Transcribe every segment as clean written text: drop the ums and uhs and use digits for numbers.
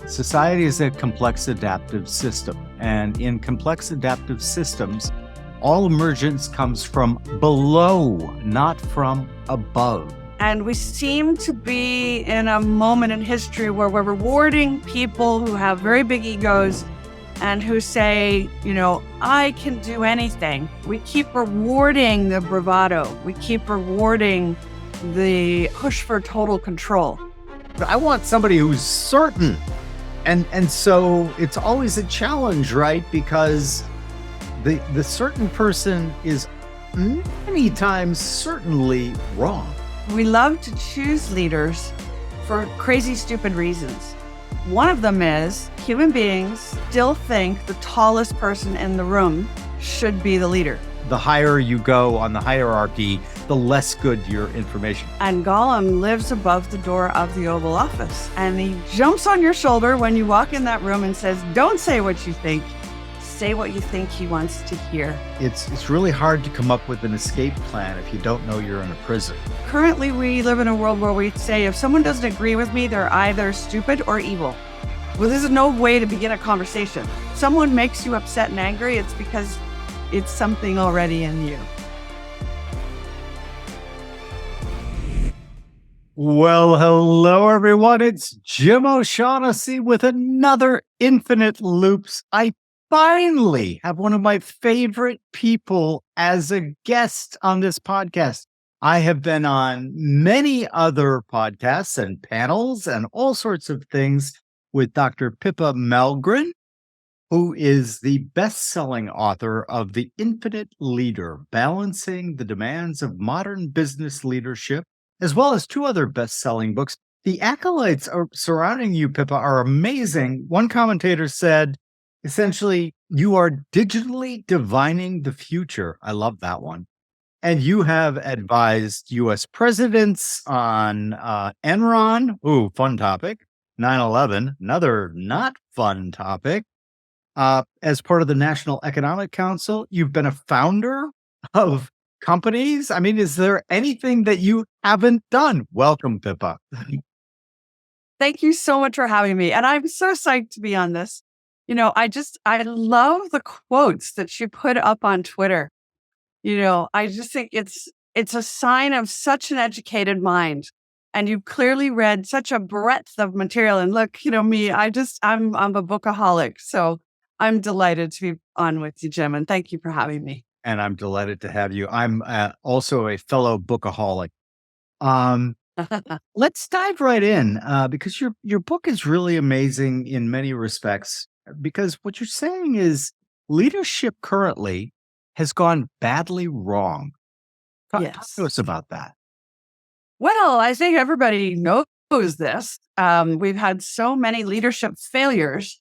Society is a complex adaptive system, and in complex adaptive systems, all emergence comes from below, not from above. And we seem to be in a moment in history where we're rewarding people who have very big egos and who say, I can do anything. We keep rewarding the bravado. We keep rewarding the push for total control. I want somebody who's certain. And so it's always a challenge, right? Because the certain person is many times certainly wrong. We love to choose leaders for crazy, stupid reasons. One of them is human beings still think the tallest person in the room should be the leader. The higher you go on the hierarchy, the less good your information. And Gollum lives above the door of the Oval Office. And he jumps on your shoulder when you walk in that room and says, don't say what you think. Say what you think he wants to hear. It's really hard to come up with an escape plan if you don't know you're in a prison. Currently, we live in a world where we say if someone doesn't agree with me, they're either stupid or evil. Well, this is no way to begin a conversation. If someone makes you upset and angry, it's because it's something already in you. Well, hello, everyone. It's Jim O'Shaughnessy with another Infinite Loops. I finally have one of my favorite people as a guest on this podcast. I have been on many other podcasts and panels and all sorts of things with Dr. Pippa Malmgren, who is the best-selling author of The Infinite Leader, Balancing the Demands of Modern Business Leadership, as well as two other best-selling books. The acolytes surrounding you, Pippa, are amazing. One commentator said, essentially, you are digitally divining the future. I love that one. And you have advised U.S. presidents on Enron. Ooh, fun topic. 9/11, another not fun topic. As part of the National Economic Council, you've been a founder of companies. I mean, is there anything that you haven't done? Welcome, Pippa. Thank you so much for having me. And I'm so psyched to be on this. I love the quotes that you put up on Twitter. I just think it's a sign of such an educated mind. And you've clearly read such a breadth of material. And look, me, I'm a bookaholic. So I'm delighted to be on with you, Jim. And thank you for having me. And I'm delighted to have you. I'm also a fellow bookaholic. Let's dive right in because your book is really amazing in many respects. Because what you're saying is leadership currently has gone badly wrong. Talk to us about that. Well, I think everybody knows this. We've had so many leadership failures.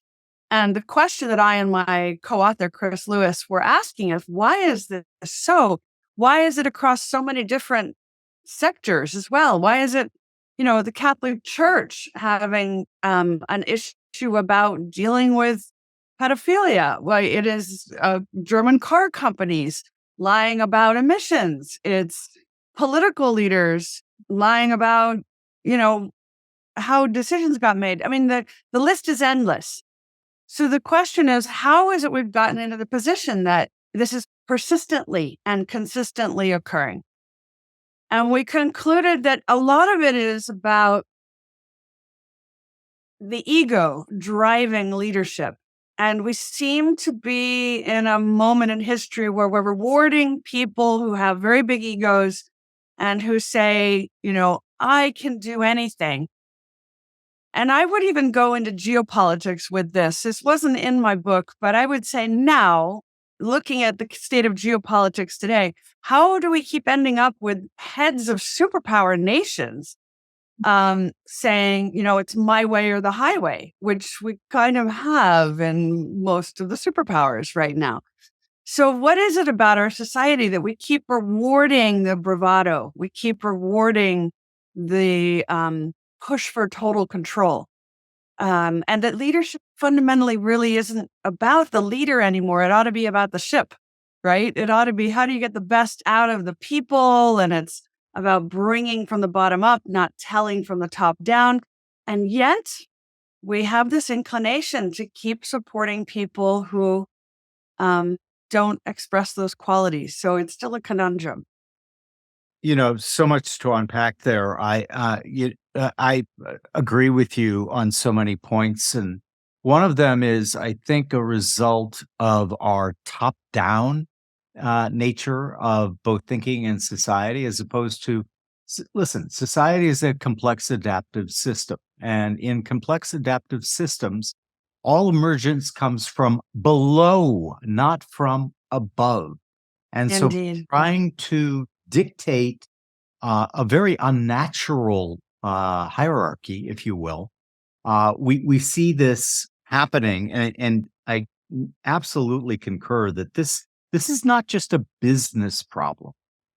And the question that I and my co-author, Chris Lewis, were asking is, why is this so? Why is it across so many different sectors as well? Why is it, the Catholic Church having an issue about dealing with pedophilia? Well, it is German car companies lying about emissions. It's political leaders lying about, how decisions got made. I mean, the list is endless. So the question is, how is it we've gotten into the position that this is persistently and consistently occurring? And we concluded that a lot of it is about the ego driving leadership. And we seem to be in a moment in history where we're rewarding people who have very big egos and who say, I can do anything. And I would even go into geopolitics with this. This wasn't in my book, but I would say now, looking at the state of geopolitics today, how do we keep ending up with heads of superpower nations saying, it's my way or the highway, which we kind of have in most of the superpowers right now. So what is it about our society that we keep rewarding the bravado? We keep rewarding the push for total control. And that leadership fundamentally really isn't about the leader anymore. It ought to be about the ship, right? It ought to be, how do you get the best out of the people? And it's about bringing from the bottom up, not telling from the top down. And yet we have this inclination to keep supporting people who don't express those qualities. So it's still a conundrum. So much to unpack there. I agree with you on so many points, and one of them is, I think, a result of our top-down nature of both thinking and society, as opposed to, listen, society is a complex adaptive system, and in complex adaptive systems, all emergence comes from below, not from above. And so Indeed. trying to dictate a very unnatural hierarchy, if you will, we see this happening, and I absolutely concur that this is not just a business problem.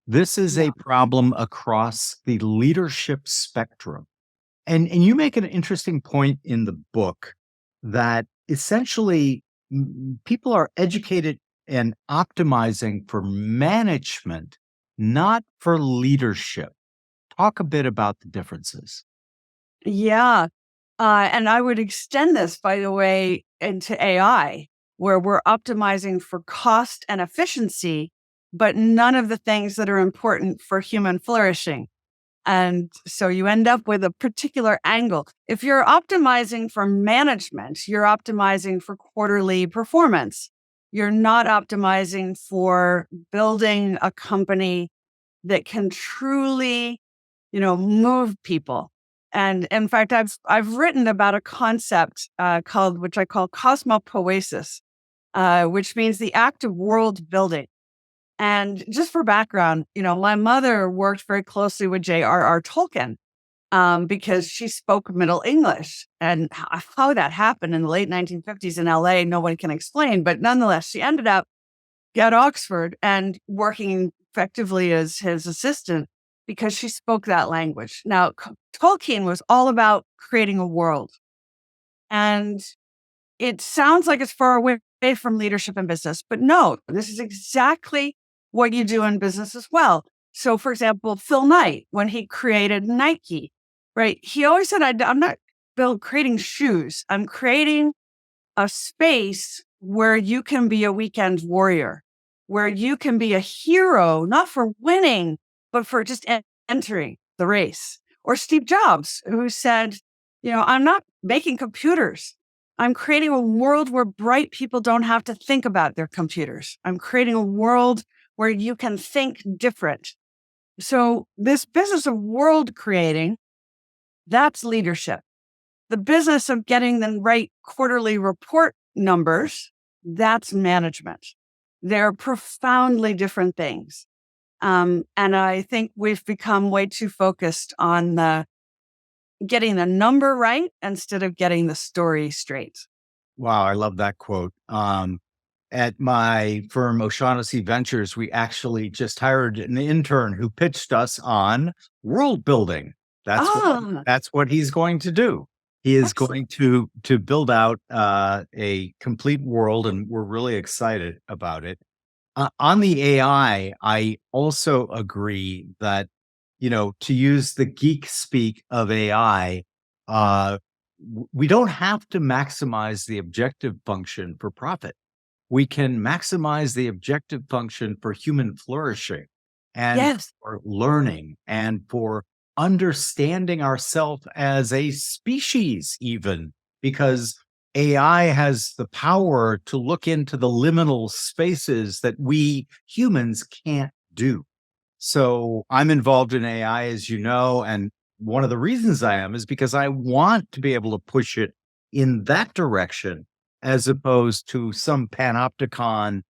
This is No. a problem across the leadership spectrum. And you make an interesting point in the book that essentially people are educated and optimizing for management, not for leadership. Talk a bit about the differences. Yeah. And I would extend this, by the way, into AI, where we're optimizing for cost and efficiency, but none of the things that are important for human flourishing. And so you end up with a particular angle. If you're optimizing for management, you're optimizing for quarterly performance. You're not optimizing for building a company that can truly, move people. And in fact, I've written about a concept which I call cosmopoesis, which means the act of world building. And just for background, my mother worked very closely with J.R.R. Tolkien because she spoke Middle English. And how that happened in the late 1950s in LA, no one can explain. But nonetheless, she ended up at Oxford and working effectively as his assistant because she spoke that language. Now, Tolkien was all about creating a world. And it sounds like it's far away from leadership and business, but no, this is exactly what you do in business as well. So, for example, Phil Knight, when he created Nike, right? He always said, I'm not creating shoes. I'm creating a space where you can be a weekend warrior, where you can be a hero, not for winning, but for just entering the race. Or Steve Jobs, who said, I'm not making computers. I'm creating a world where bright people don't have to think about their computers. I'm creating a world where you can think different. So this business of world creating, that's leadership. The business of getting the right quarterly report numbers, that's management. They're profoundly different things. And I think we've become way too focused on getting the number right instead of getting the story straight. Wow, I love that quote. At my firm, O'Shaughnessy Ventures, we actually just hired an intern who pitched us on world building. Ah, That's what he's going to do. He is excellent. going to build out a complete world, and we're really excited about it. On the I also agree that, to use the geek speak of AI, we don't have to maximize the objective function for profit. We can maximize the objective function for human flourishing and Yes. for learning and for understanding ourselves as a species, even because AI has the power to look into the liminal spaces that we humans can't do. So I'm involved in AI, as you know, and one of the reasons I am is because I want to be able to push it in that direction as opposed to some panopticon,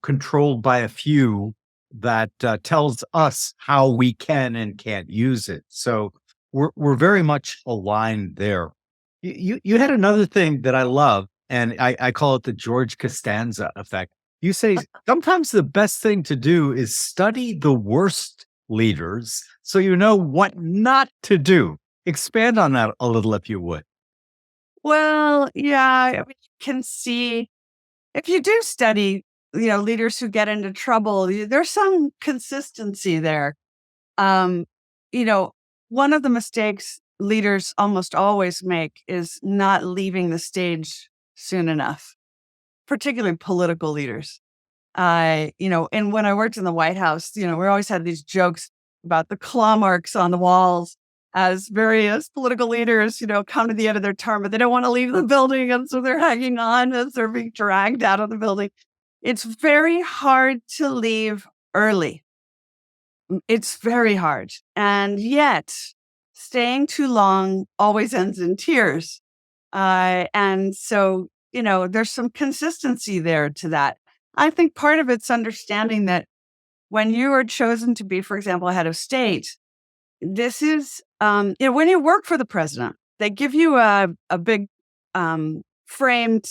controlled by a few that tells us how we can and can't use it. So we're very much aligned there. You had another thing that I love, and I call it the George Costanza effect. You say sometimes the best thing to do is study the worst leaders so you know what not to do. Expand on that a little, if you would. Well, yeah, I mean, you can see if you do study, leaders who get into trouble, there's some consistency there. Um, you know, one of the mistakes leaders almost always make is not leaving the stage soon enough, particularly political leaders. And when I worked in the White House, we always had these jokes about the claw marks on the walls as various political leaders, come to the end of their term, but they don't want to leave the building. And so they're hanging on as they're being dragged out of the building. It's very hard to leave early. It's very hard. And yet, staying too long always ends in tears. And so, there's some consistency there to that. I think part of it's understanding that when you are chosen to be, for example, head of state, this is, when you work for the president, they give you a big framed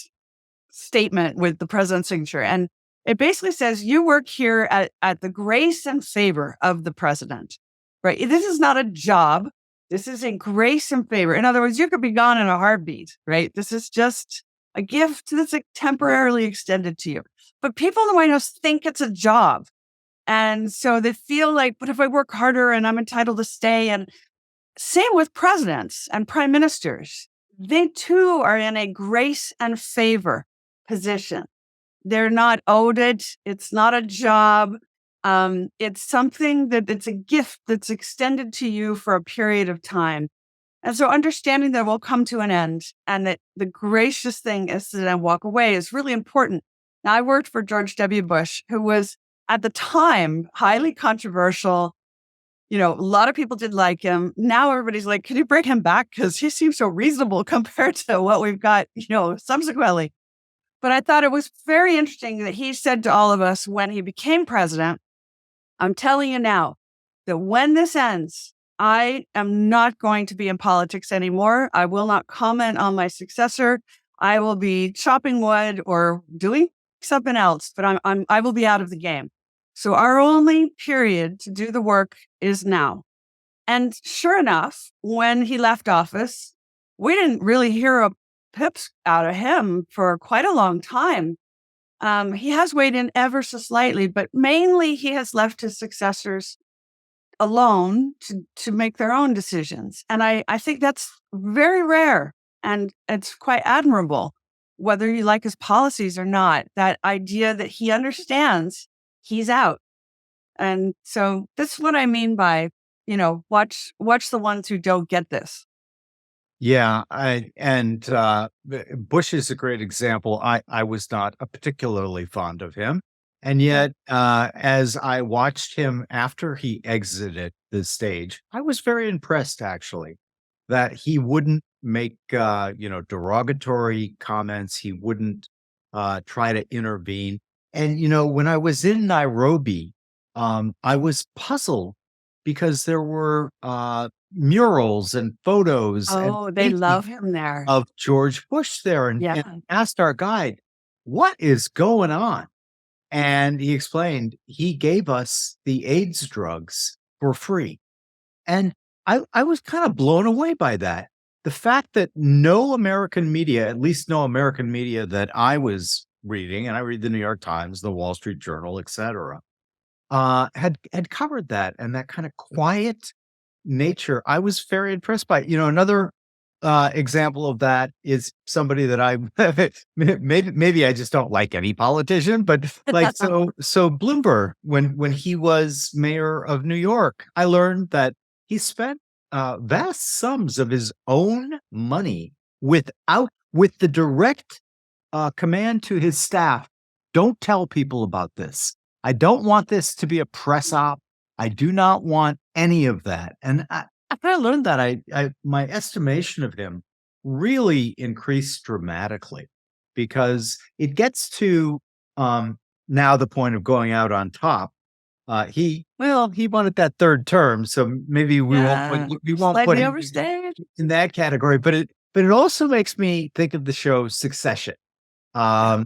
statement with the president's signature. And it basically says you work here at the grace and favor of the president, right? This is not a job. This is a grace and favor. In other words, you could be gone in a heartbeat, right? This is just a gift that's temporarily extended to you. But people in the White House think it's a job. And so they feel like, but if I work harder and I'm entitled to stay, and same with presidents and prime ministers, they too are in a grace and favor position. They're not owed it. It's not a job. It's something it's a gift that's extended to you for a period of time. And so understanding that will come to an end and that the gracious thing is to then walk away is really important. Now, I worked for George W. Bush, who was at the time highly controversial. A lot of people didn't like him. Now everybody's like, can you bring him back? Because he seems so reasonable compared to what we've got, subsequently. But I thought it was very interesting that he said to all of us when he became president, I'm telling you now that when this ends, I am not going to be in politics anymore. I will not comment on my successor. I will be chopping wood or doing something else, but I will be out of the game. So our only period to do the work is now. And sure enough, when he left office, we didn't really hear a pips out of him for quite a long time. He has weighed in ever so slightly, but mainly he has left his successors alone to make their own decisions. And I think that's very rare and it's quite admirable, whether you like his policies or not, that idea that he understands he's out. And so that's what I mean by, watch the ones who don't get this. Yeah, Bush is a great example. I was not particularly fond of him, and yet as I watched him after he exited the stage, I was very impressed actually that he wouldn't make derogatory comments. He wouldn't try to intervene. And when I was in Nairobi, I was puzzled because there were murals and photos and they love him there of George Bush there, and asked our guide, what is going on? And he explained he gave us the AIDS drugs for free. And I was kind of blown away by that. The fact that no American media, at least no American media that I was reading, and I read the New York Times, the Wall Street Journal, etc., had covered that, and that kind of quiet nature, I was very impressed by. Another example of that is somebody that I maybe I just don't like any politician, but like so Bloomberg, when he was mayor of New York, I learned that he spent vast sums of his own money with the direct command to his staff, don't tell people about this. I don't want this to be a press op. I do not want any of that. And after I learned that, my estimation of him really increased dramatically, because it gets to now the point of going out on top. He wanted that third term, so maybe we won't put him in that category. But it also makes me think of the show Succession. I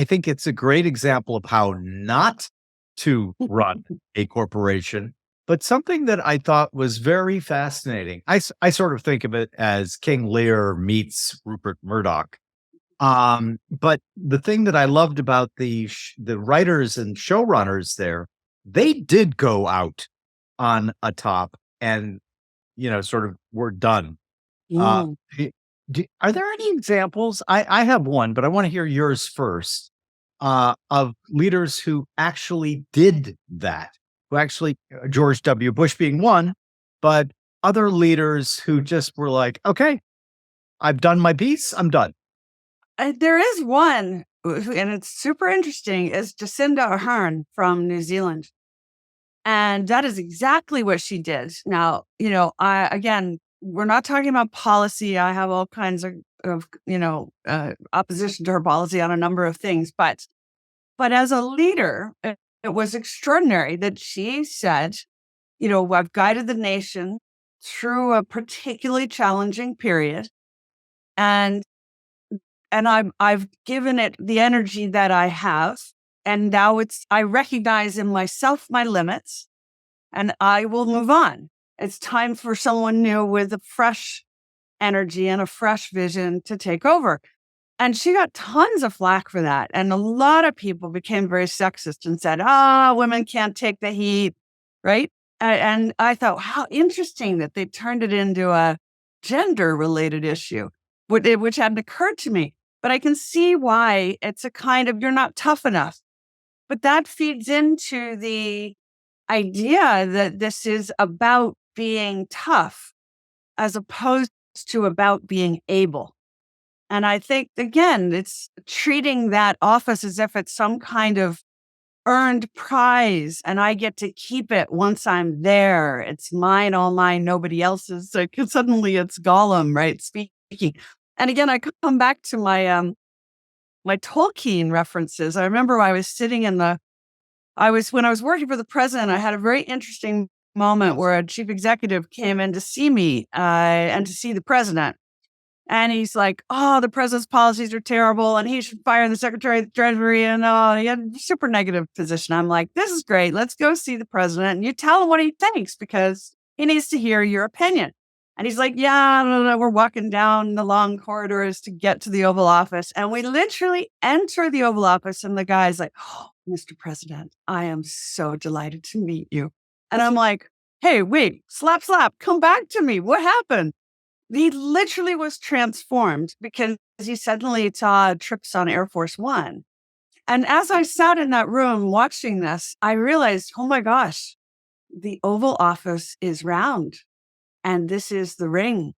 think it's a great example of how not to run a corporation, but something that I thought was very fascinating. I sort of think of it as King Lear meets Rupert Murdoch. But the thing that I loved about the writers and showrunners there, they did go out on a top and sort of we're done. Uh, Mm. do- are there any examples? I have one, but I want to hear yours first. Of leaders who actually did that, who actually, George W. Bush being one, but other leaders who just were like, okay, I've done my piece, I'm done. There is one, and it's super interesting, is Jacinda Ardern from New Zealand. And that is exactly what she did. Now, again, we're not talking about policy. I have all kinds of opposition to her policy on a number of things. But as a leader, it was extraordinary that she said, I've guided the nation through a particularly challenging period. And I've given it the energy that I have. And now I recognize in myself my limits, and I will move on. It's time for someone new with a fresh energy and a fresh vision to take over. And she got tons of flack for that. And a lot of people became very sexist and said, women can't take the heat, right? And I thought, how interesting that they turned it into a gender-related issue, which hadn't occurred to me. But I can see why it's a kind of, you're not tough enough. But that feeds into the idea that this is about being tough as opposed to about being able. And I think, again, it's treating that office as if it's some kind of earned prize and I get to keep it once I'm there. It's mine, all mine, nobody else's. So suddenly it's Gollum, right? Speaking. And again, I come back to my my Tolkien references. I remember I was sitting when I was working for the president, I had a very interesting moment where a chief executive came in to see me and to see the president. And he's like, the president's policies are terrible and he should fire the secretary of the treasury. And he had a super negative position. I'm like, this is great. Let's go see the president and you tell him what he thinks because he needs to hear your opinion. And he's like, yeah, no, we're walking down the long corridors to get to the Oval Office. And we literally enter the Oval Office and the guy's like, Mr. President, I am so delighted to meet you. And I'm like, hey, wait, slap, come back to me. What happened? He literally was transformed because he suddenly saw trips on Air Force One. And as I sat in that room watching this, I realized, oh my gosh, the Oval Office is round and this is the ring.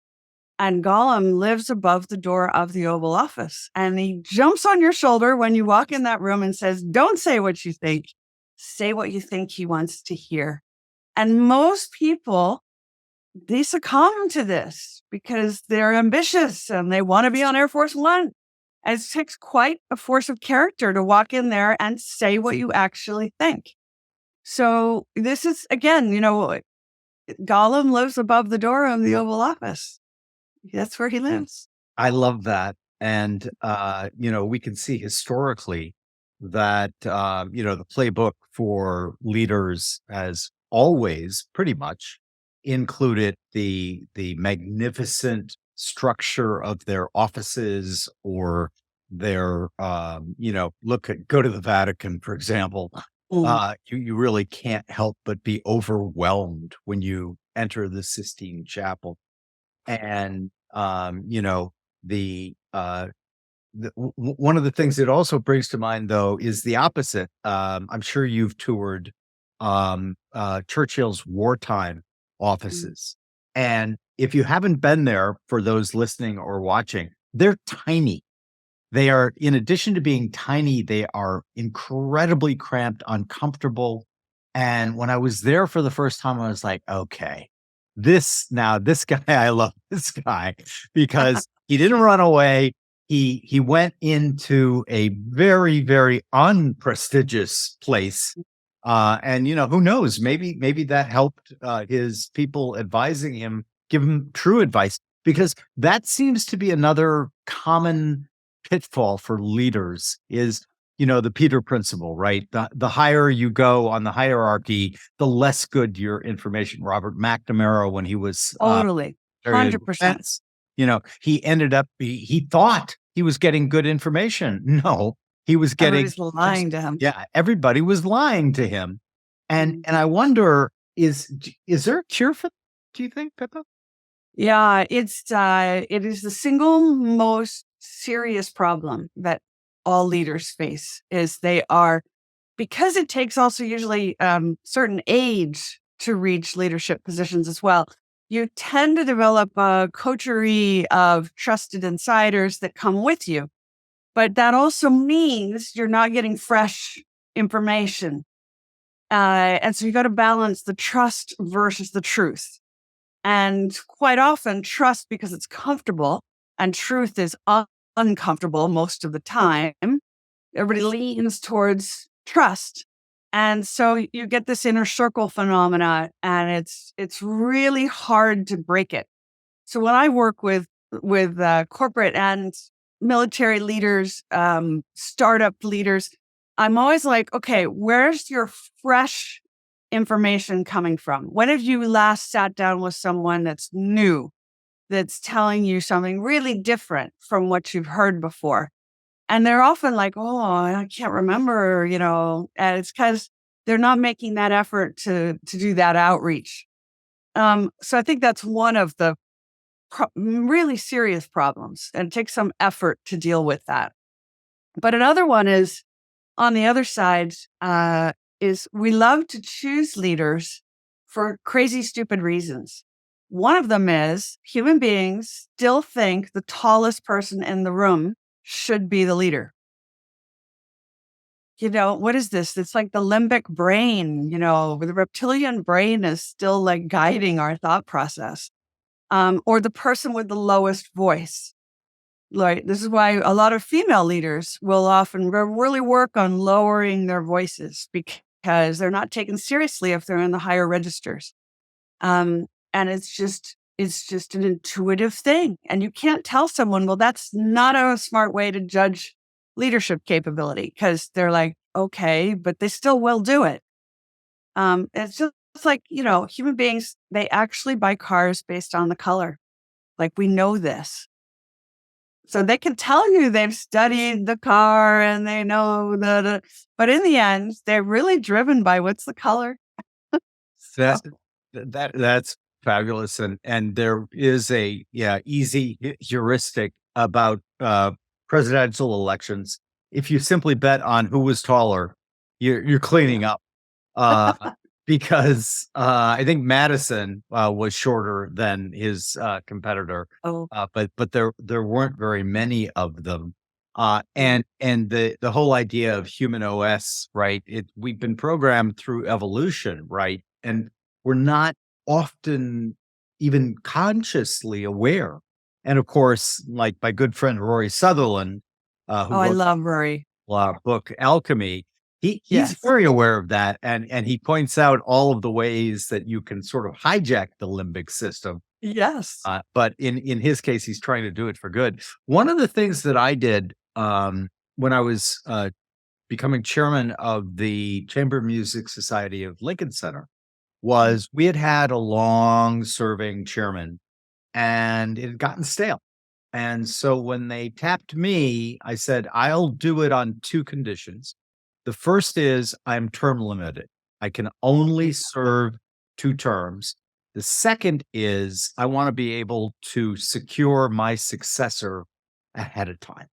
And Gollum lives above the door of the Oval Office. And he jumps on your shoulder when you walk in that room and says, don't say what you think. Say what you think he wants to hear. And most people, they succumb to this because they're ambitious and they want to be on Air Force One. And it takes quite a force of character to walk in there and say what you actually think. So this is, again, Gollum lives above the door of the Oval Office. That's where he lives. I love that. And, we can see historically that, the playbook for leaders has always pretty much included the magnificent structure of their offices or their, go to the Vatican, for example. You really can't help but be overwhelmed when you enter the Sistine Chapel. And one of the things it also brings to mind, though, is the opposite. I'm sure you've toured Churchill's wartime offices, and if you haven't been there, for those listening or watching, they're tiny. They are, in addition to being tiny, they are incredibly cramped, uncomfortable. And when I was there for the first time, I was like, okay, this guy, I love this guy because he didn't run away. He went into a very, very unprestigious place. And who knows, maybe that helped his people advising him, give him true advice, because that seems to be another common pitfall for leaders is, the Peter principle, right? The higher you go on the hierarchy, the less good your information. Robert McNamara, when he was Totally. 100%. He ended up, he thought he was getting good information. No, he was getting Everybody's lying to him. Yeah, everybody was lying to him. And I wonder, is there a cure for that, do you think, Pippa? Yeah, it is the single most serious problem that all leaders face is they are because it takes also usually certain age to reach leadership positions as well. You tend to develop a coterie of trusted insiders that come with you, but that also means you're not getting fresh information, and so you got to balance the trust versus the truth. And quite often, trust because it's comfortable, and truth is uncomfortable most of the time. Everybody leans towards trust. And so you get this inner circle phenomena, and it's really hard to break it. So when I work with corporate and military leaders, startup leaders, I'm always like, okay, where's your fresh information coming from? When have you last sat down with someone that's new, that's telling you something really different from what you've heard before? And they're often like, oh, I can't remember, and it's because they're not making that effort to do that outreach. So I think that's one of the really serious problems, and it takes some effort to deal with that. But another one is on the other side, is we love to choose leaders for crazy, stupid reasons. One of them is human beings still think the tallest person in the room should be the leader. What is this? It's like the limbic brain, where the reptilian brain is still like guiding our thought process. Or the person with the lowest voice. Like, this is why a lot of female leaders will often really work on lowering their voices because they're not taken seriously if they're in the higher registers. And it's just an intuitive thing. And you can't tell someone, well, that's not a smart way to judge leadership capability, because they're like, okay, but they still will do it. It's just like, human beings, they actually buy cars based on the color. Like, we know this. So they can tell you they've studied the car and they know but in the end, they're really driven by what's the color. That that's fabulous, and there is a easy heuristic about presidential elections. If you simply bet on who was taller, you're cleaning up. Uh, because I think Madison was shorter than his competitor, Oh, but there weren't very many of them. And the whole idea of human OS, right? We've been programmed through evolution, right? And we're not often even consciously aware. And of course, like my good friend Rory Sutherland, who I wrote love Rory. book Alchemy, he's Yes. very aware of that, and he points out all of the ways that you can sort of hijack the limbic system. Yes. But in his case, he's trying to do it for good. One of the things that I did when I was becoming chairman of the Chamber Music Society of Lincoln Center was we had a long-serving chairman, and it had gotten stale. And so when they tapped me, I said, I'll do it on two conditions. The first is I'm term limited. I can only serve 2 terms. The second is I want to be able to secure my successor ahead of time.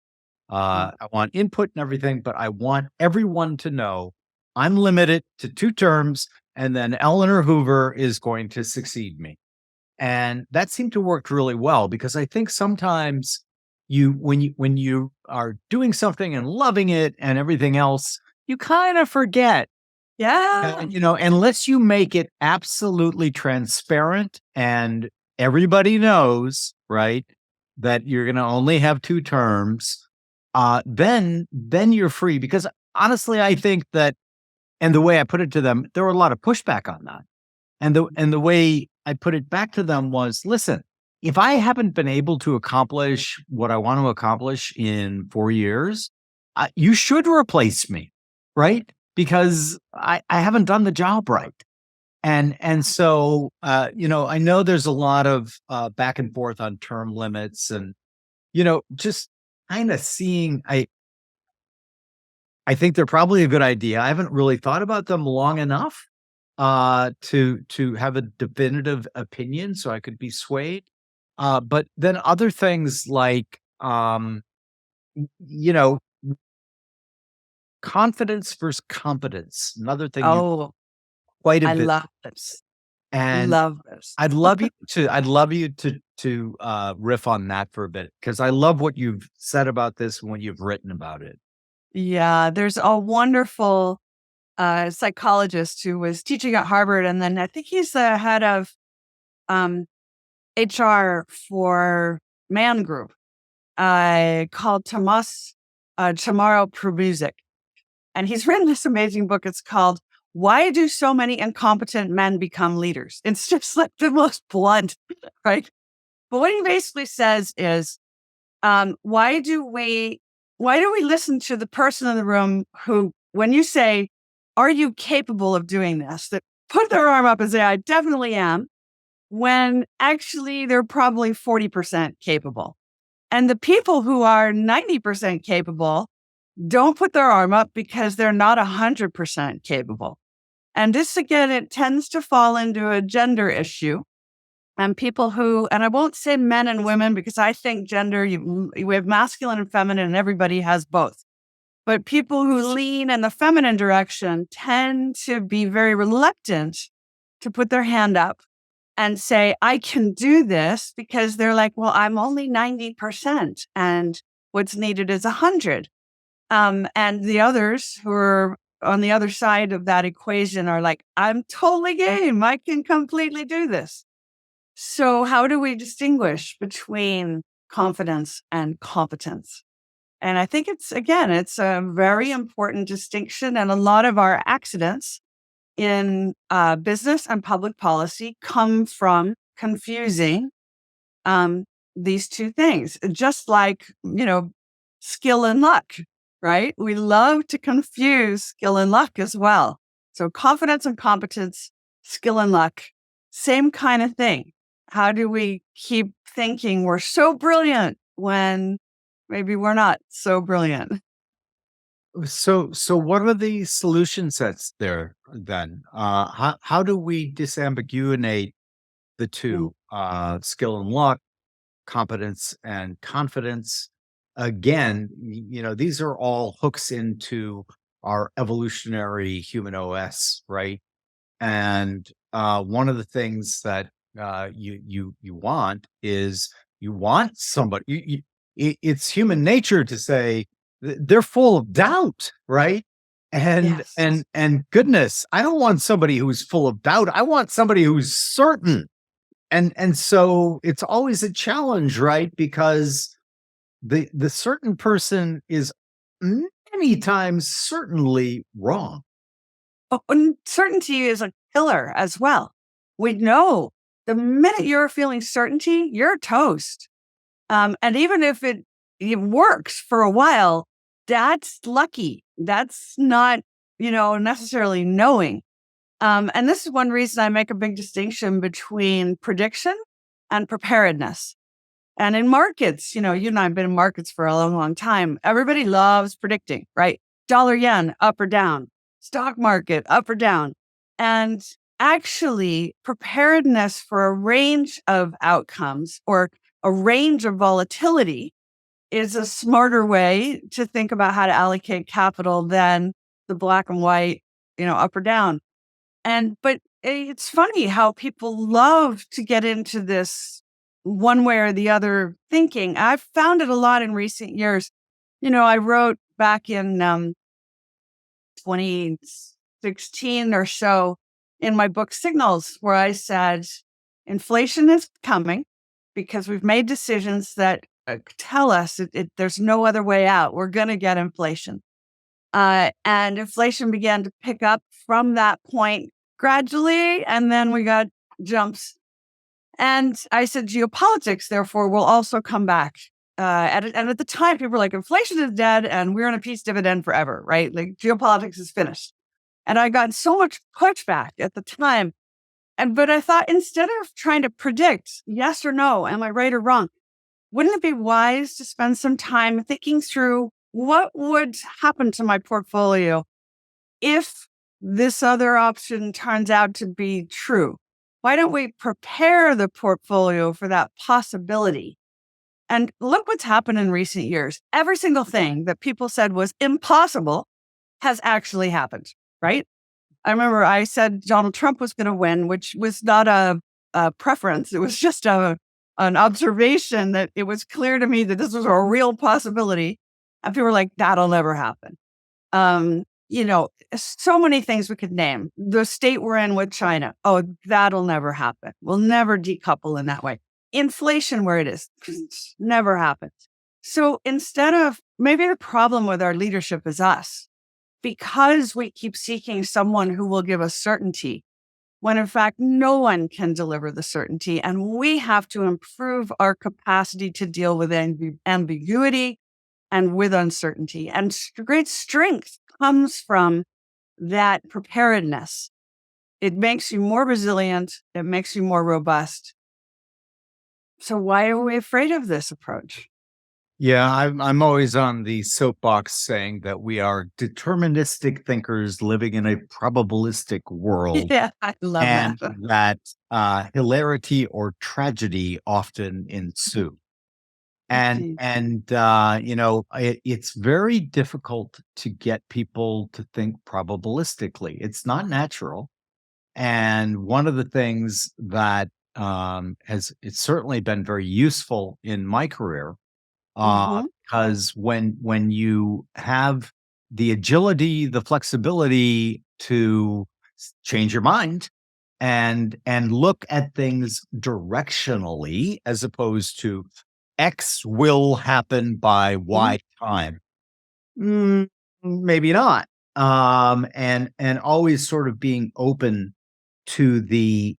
I want input and everything, but I want everyone to know I'm limited to 2 terms, and then Eleanor Hoover is going to succeed me. And that seemed to work really well because I think sometimes when you are doing something and loving it and everything else, you kind of forget. Yeah. Unless you make it absolutely transparent and everybody knows, right, that you're going to only have 2 terms, then you're free. Because honestly, I think that, and the way I put it to them, there were a lot of pushback on that. And the way I put it back to them was, listen, if I haven't been able to accomplish what I want to accomplish in 4 years, you should replace me, right? Because I haven't done the job right. And so I know there's a lot of back and forth on term limits, and just kind of seeing. I think they're probably a good idea. I haven't really thought about them long enough to have a definitive opinion so I could be swayed. But then other things like, you know, confidence versus competence, another thing you Oh, quite a I bit. love this. And Love this. I'd love you to riff on that for a bit, because I love what you've said about this and what you've written about it. Yeah, there's a wonderful psychologist who was teaching at Harvard, and then I think he's the head of um, HR for Man Group, called Tomas Chamorro Premuzic. And he's written this amazing book. It's called Why Do So Many Incompetent Men Become Leaders? It's just like the most blunt, right? But what he basically says is, why do we listen to the person in the room who, when you say, are you capable of doing this? That put their arm up and say, I definitely am, when actually they're probably 40% capable. And the people who are 90% capable don't put their arm up because they're not 100% capable. And this, again, it tends to fall into a gender issue. And people who, and I won't say men and women because I think gender, we have masculine and feminine, and everybody has both. But people who lean in the feminine direction tend to be very reluctant to put their hand up and say, I can do this, because they're like, well, I'm only 90% and what's needed is 100. And the others who are on the other side of that equation are like, I'm totally game. I can completely do this. So how do we distinguish between confidence and competence? And I think it's a very important distinction. And a lot of our accidents in business and public policy come from confusing these two things, just like, skill and luck, right? We love to confuse skill and luck as well. So confidence and competence, skill and luck, same kind of thing. How do we keep thinking we're so brilliant when maybe we're not so brilliant? So what are the solution sets there then? How do we disambiguate the Mm. two, skill and luck, competence and confidence? Again, these are all hooks into our evolutionary human OS, right? And one of the things that you want is, you want somebody. It's human nature to say they're full of doubt, right? And Yes. and goodness, I don't want somebody who's full of doubt. I want somebody who's certain. And so it's always a challenge, right? Because the certain person is many times certainly wrong. Oh, uncertainty is a killer as well. We know the minute you're feeling certainty, you're toast. And even if it works for a while, that's lucky. That's not, necessarily knowing. And this is one reason I make a big distinction between prediction and preparedness. And in markets, you and I have been in markets for a long, long time. Everybody loves predicting, right? Dollar yen, up or down, stock market, up or down. And actually, preparedness for a range of outcomes or a range of volatility is a smarter way to think about how to allocate capital than the black and white, up or down. But it's funny how people love to get into this one way or the other thinking. I've found it a lot in recent years. I wrote back in 2016 or so in my book Signals, where I said inflation is coming because we've made decisions that tell us there's no other way out. We're going to get inflation. And inflation began to pick up from that point gradually, and then we got jumps. And I said, geopolitics, therefore, will also come back. And at the time, people were like, inflation is dead, and we're in a peace dividend forever, right? Like geopolitics is finished. And I got so much pushback at the time. But I thought, instead of trying to predict yes or no, am I right or wrong? Wouldn't it be wise to spend some time thinking through what would happen to my portfolio if this other option turns out to be true? Why don't we prepare the portfolio for that possibility? And look what's happened in recent years. Every single thing that people said was impossible has actually happened, right? I remember I said Donald Trump was going to win, which was not a preference. It was just an observation that it was clear to me that this was a real possibility. And people were like, that'll never happen. So many things we could name. The state we're in with China. Oh, that'll never happen. We'll never decouple in that way. Inflation where it is, never happens. So instead of, maybe the problem with our leadership is us, because we keep seeking someone who will give us certainty, when in fact, no one can deliver the certainty. And we have to improve our capacity to deal with ambiguity and with uncertainty. And great strength comes from that preparedness. It makes you more resilient. It makes you more robust. So why are we afraid of this approach? Yeah, I'm always on the soapbox saying that we are deterministic thinkers living in a probabilistic world, Yeah, I love and that. that hilarity or tragedy often ensue. And Indeed. it's very difficult to get people to think probabilistically. It's not natural. And one of the things that has it's certainly been very useful in my career, Mhm. because when you have the agility, the flexibility to change your mind and look at things directionally as opposed to X will happen by Mhm. Y time. Maybe not. And always sort of being open to the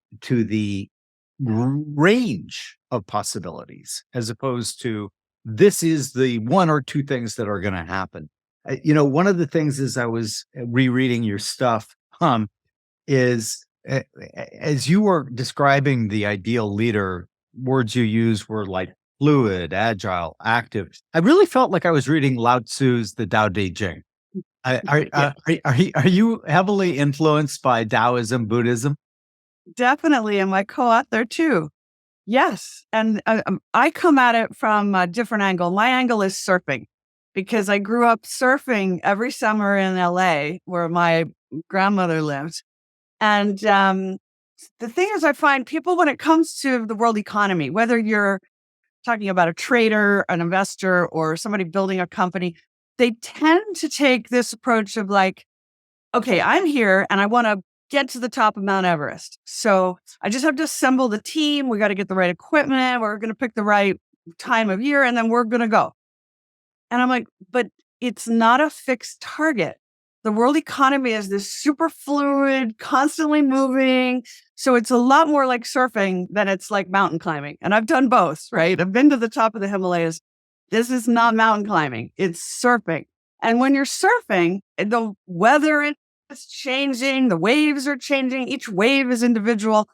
range of possibilities as opposed to this is the one or two things that are going to happen. One of the things as I was rereading your stuff, is as you were describing the ideal leader, words you used were like fluid, agile, active. I really felt like I was reading Lao Tzu's The Tao Te Ching. Yeah, Are you heavily influenced by Taoism, Buddhism? definitely. And my co-author too. Yes. And I come at it from a different angle. My angle is surfing because I grew up surfing every summer in LA where my grandmother lived. And the thing is, I find people, when it comes to the world economy, whether you're talking about a trader, an investor, or somebody building a company, they tend to take this approach of like, okay, I'm here and I want to get to the top of Mount Everest. So I just have to assemble the team. We got to get the right equipment. We're going to pick the right time of year and then we're going to go. And I'm like, but it's not a fixed target. The world economy is this super fluid, constantly moving. So it's a lot more like surfing than it's like mountain climbing. And I've done both, right? I've been to the top of the Himalayas. This is not mountain climbing, it's surfing. And when you're surfing, the weather is changing, the waves are changing, each wave is individual.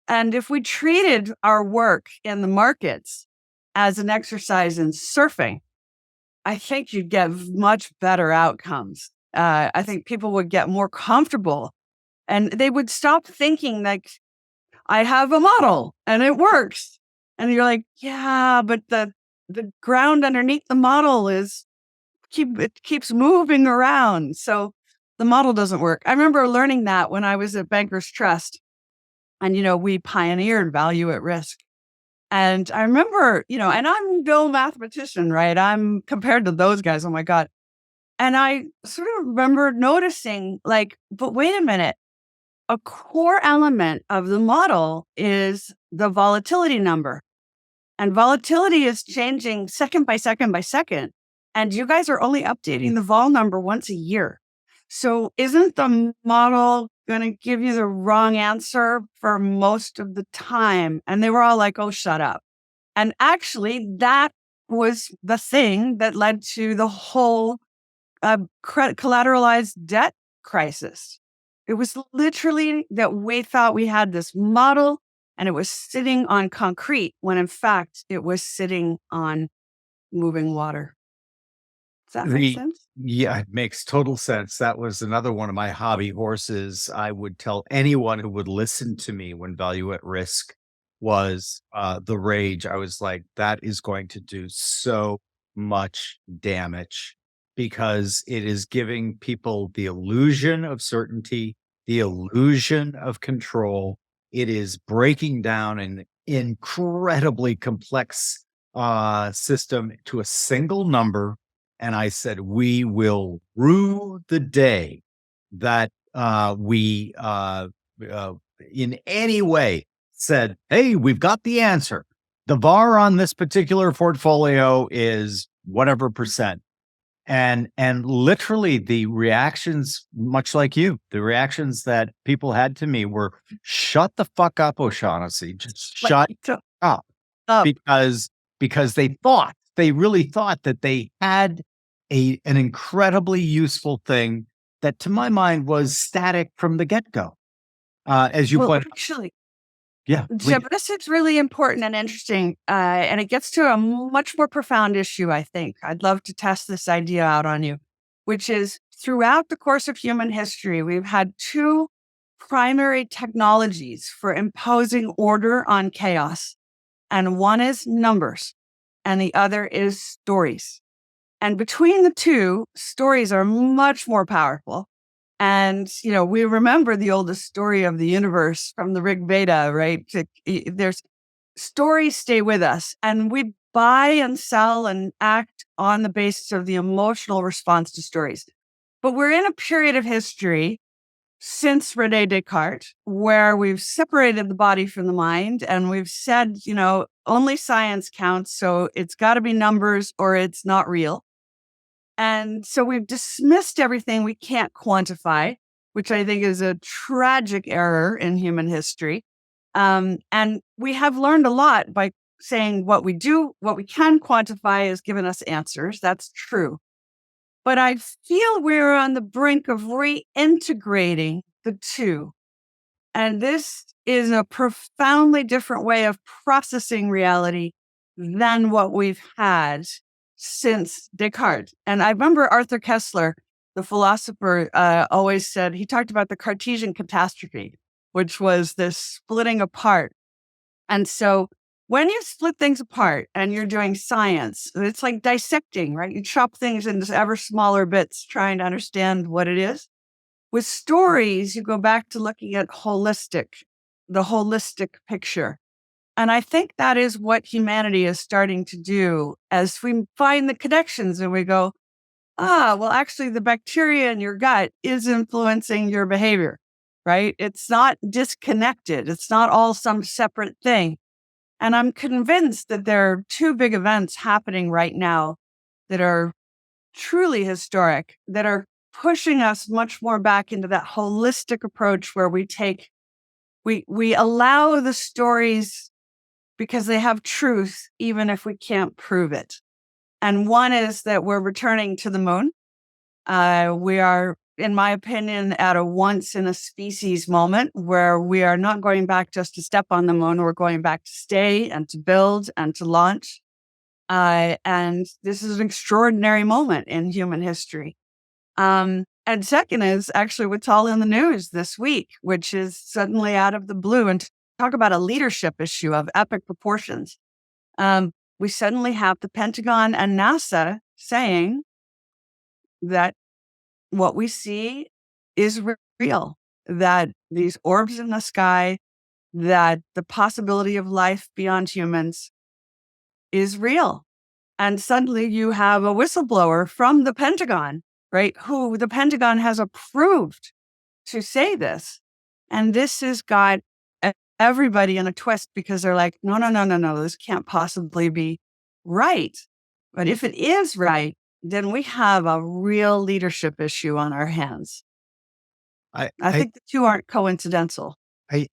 And if we treated our work in the markets as an exercise in surfing, I think you'd get much better outcomes. I think people would get more comfortable and they would stop thinking like, I have a model and it works. And you're like, yeah, but the ground underneath the model it keeps moving around. So the model doesn't work. I remember learning that when I was at Bankers Trust and, we pioneered value at risk. And I remember, and I'm no mathematician, right? I'm compared to those guys. Oh my God. And I sort of remember noticing like, but wait a minute, a core element of the model is the volatility number. And volatility is changing second by second by second. And you guys are only updating the vol number once a year. So isn't the model going to give you the wrong answer for most of the time? And they were all like, oh, shut up. And actually, that was the thing that led to the whole collateralized debt crisis. It was literally that we thought we had this model and it was sitting on concrete when in fact it was sitting on moving water. Does that make The sense? Yeah, it makes total sense. That was another one of my hobby horses. I would tell anyone who would listen to me when Value at Risk was the rage. I was like, that is going to do so much damage because it is giving people the illusion of certainty, the illusion of control. It is breaking down an incredibly complex system to a single number, and I said, we will rue the day that we, in any way, said, hey, we've got the answer. The VAR on this particular portfolio is whatever percent. And literally the reactions, much like you, the reactions that people had to me were, shut the fuck up, O'Shaughnessy. Just Like, shut up. up. Because they really thought that they had an incredibly useful thing that, to my mind, was static from the get-go. As you Well, pointed out. actually, Yeah, Jim, please. this is really important and interesting, and it gets to a much more profound issue, I think. I'd love to test this idea out on you, which is throughout the course of human history, we've had two primary technologies for imposing order on chaos. And one is numbers, and the other is stories. And between the two, stories are much more powerful. And, we remember the oldest story of the universe from the Rig Veda, right? There's stories stay with us, and we buy and sell and act on the basis of the emotional response to stories. But we're in a period of history since René Descartes where we've separated the body from the mind, and we've said, only science counts. So it's got to be numbers or it's not real. And so we've dismissed everything we can't quantify, which I think is a tragic error in human history. And we have learned a lot by saying what we can quantify has given us answers. That's true. But I feel we're on the brink of reintegrating the two. And this is a profoundly different way of processing reality than what we've had since Descartes. And I remember Arthur Koestler, the philosopher, always said, he talked about the Cartesian catastrophe, which was this splitting apart. And so when you split things apart and you're doing science, it's like dissecting, right? You chop things into ever smaller bits, trying to understand what it is. With stories, you go back to looking at the holistic picture. And I think that is what humanity is starting to do as we find the connections and we go, well, actually, the bacteria in your gut is influencing your behavior, right? It's not disconnected. It's not all some separate thing. And I'm convinced that there are two big events happening right now that are truly historic, that are pushing us much more back into that holistic approach where we allow the stories because they have truth, even if we can't prove it. And one is that we're returning to the moon. We are, in my opinion, at a once in a species moment where we are not going back just to step on the moon. We're going back to stay and to build and to launch. And this is an extraordinary moment in human history. And second is actually what's all in the news this week, which is suddenly out of the blue. And to talk about a leadership issue of epic proportions. We suddenly have the Pentagon and NASA saying that what we see is real, that these orbs in the sky, that the possibility of life beyond humans is real. And suddenly you have a whistleblower from the Pentagon, right, who the Pentagon has approved to say this. And this has got everybody in a twist because they're like, no, this can't possibly be right. But if it is right, then we have a real leadership issue on our hands. I think the two aren't coincidental. I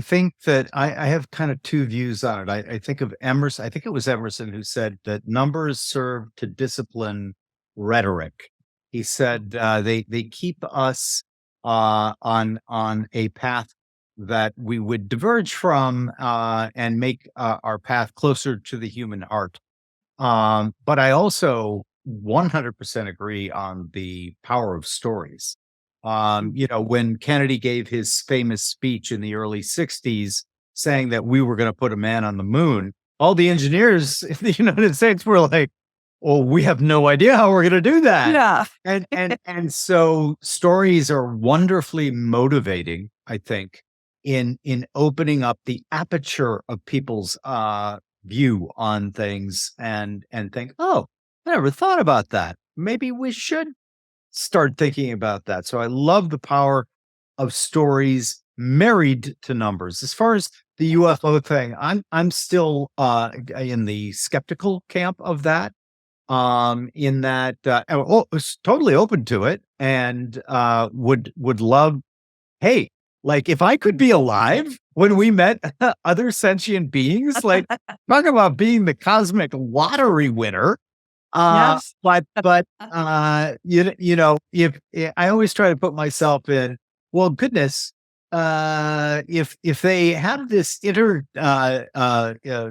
think that I have kind of two views on it. I think of Emerson. I think it was Emerson who said that numbers serve to discipline rhetoric. He said they keep us on a path that we would diverge from and make our path closer to the human heart. But I also 100% agree on the power of stories. When Kennedy gave his famous speech in the early 60s saying that we were going to put a man on the moon, all the engineers in the United States were like, well, we have no idea how we're going to do that. Yeah. And so stories are wonderfully motivating, I think, in opening up the aperture of people's view on things and think, oh, I never thought about that. Maybe we should start thinking about that. So I love the power of stories married to numbers. As far as the UFO thing, I'm still in the skeptical camp of that. In that was totally open to it and would love, hey, like if I could be alive when we met other sentient beings, like talk about being the cosmic lottery winner. Yes. If I always try to put myself in, well, goodness, if they have this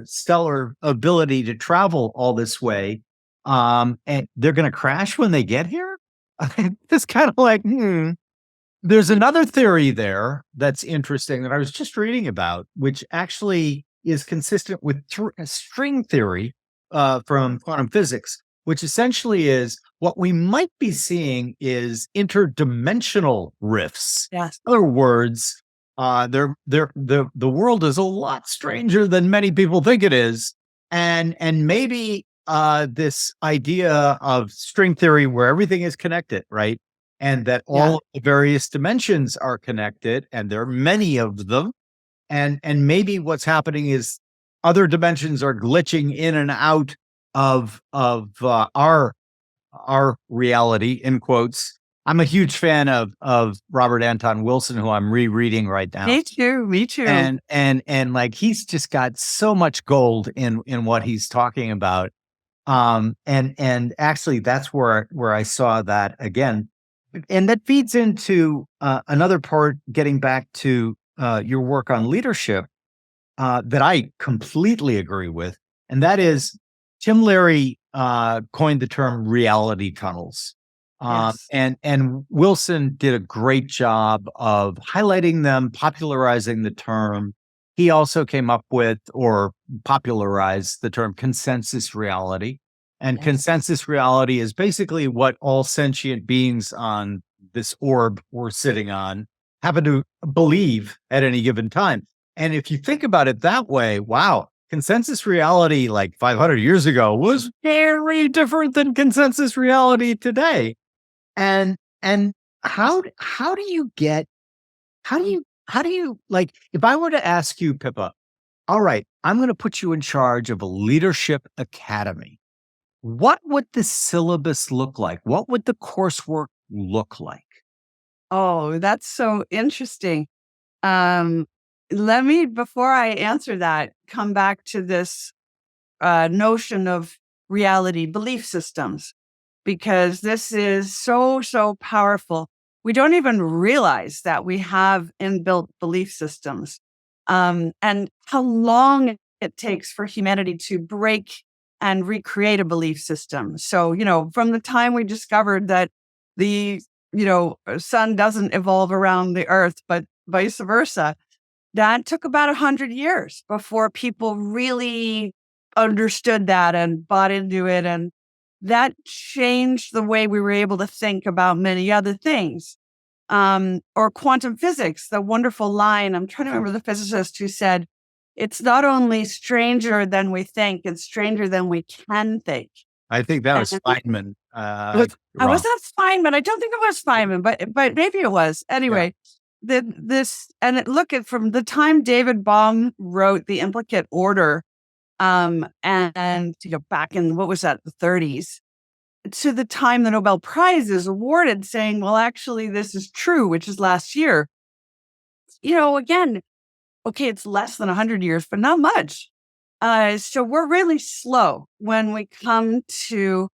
stellar ability to travel all this way, and they're going to crash when they get here, it's kind of like, There's another theory there that's interesting that I was just reading about, which actually is consistent with string theory from quantum physics, which essentially is what we might be seeing is interdimensional rifts. Yes. In other words, the world is a lot stranger than many people think it is, and maybe this idea of string theory where everything is connected, right? And that all of the various dimensions are connected, and there are many of them. And maybe what's happening is other dimensions are glitching in and out of our reality, in quotes. I'm a huge fan of Robert Anton Wilson, who I'm rereading right now. Me too. And like he's just got so much gold in what he's talking about. And actually that's where I saw that again. And that feeds into another part, getting back to your work on leadership, that I completely agree with. And that is Tim Leary coined the term reality tunnels. Yes. And Wilson did a great job of highlighting them, popularizing the term. He also came up with or popularized the term consensus reality. And consensus reality is basically what all sentient beings on this orb we're sitting on happen to believe at any given time. And if you think about it that way, wow, consensus reality like 500 years ago was very different than consensus reality today. And how do you like, if I were to ask you, Pippa, all right, I'm going to put you in charge of a leadership academy. What would the syllabus look like? What would the coursework look like? Oh, that's so interesting. Let me, before I answer that, come back to this notion of reality belief systems, because this is so powerful. We don't even realize that we have inbuilt belief systems, and how long it takes for humanity to break and recreate a belief system. So, from the time we discovered that the, sun doesn't evolve around the earth, but vice versa, that took about 100 years before people really understood that and bought into it. And that changed the way we were able to think about many other things. Or quantum physics, the wonderful line, I'm trying to remember the physicist who said, it's not only stranger than we think, it's stranger than we can think. I think that was Feynman. Was that Feynman? I don't think it was Feynman, but maybe it was. Anyway, look at from the time David Bohm wrote The Implicate Order, and back in, what was that, the 30s, to the time the Nobel Prize is awarded, saying, well, actually, this is true, which is last year. Again, okay, it's less than 100 years, but not much. So we're really slow when we come to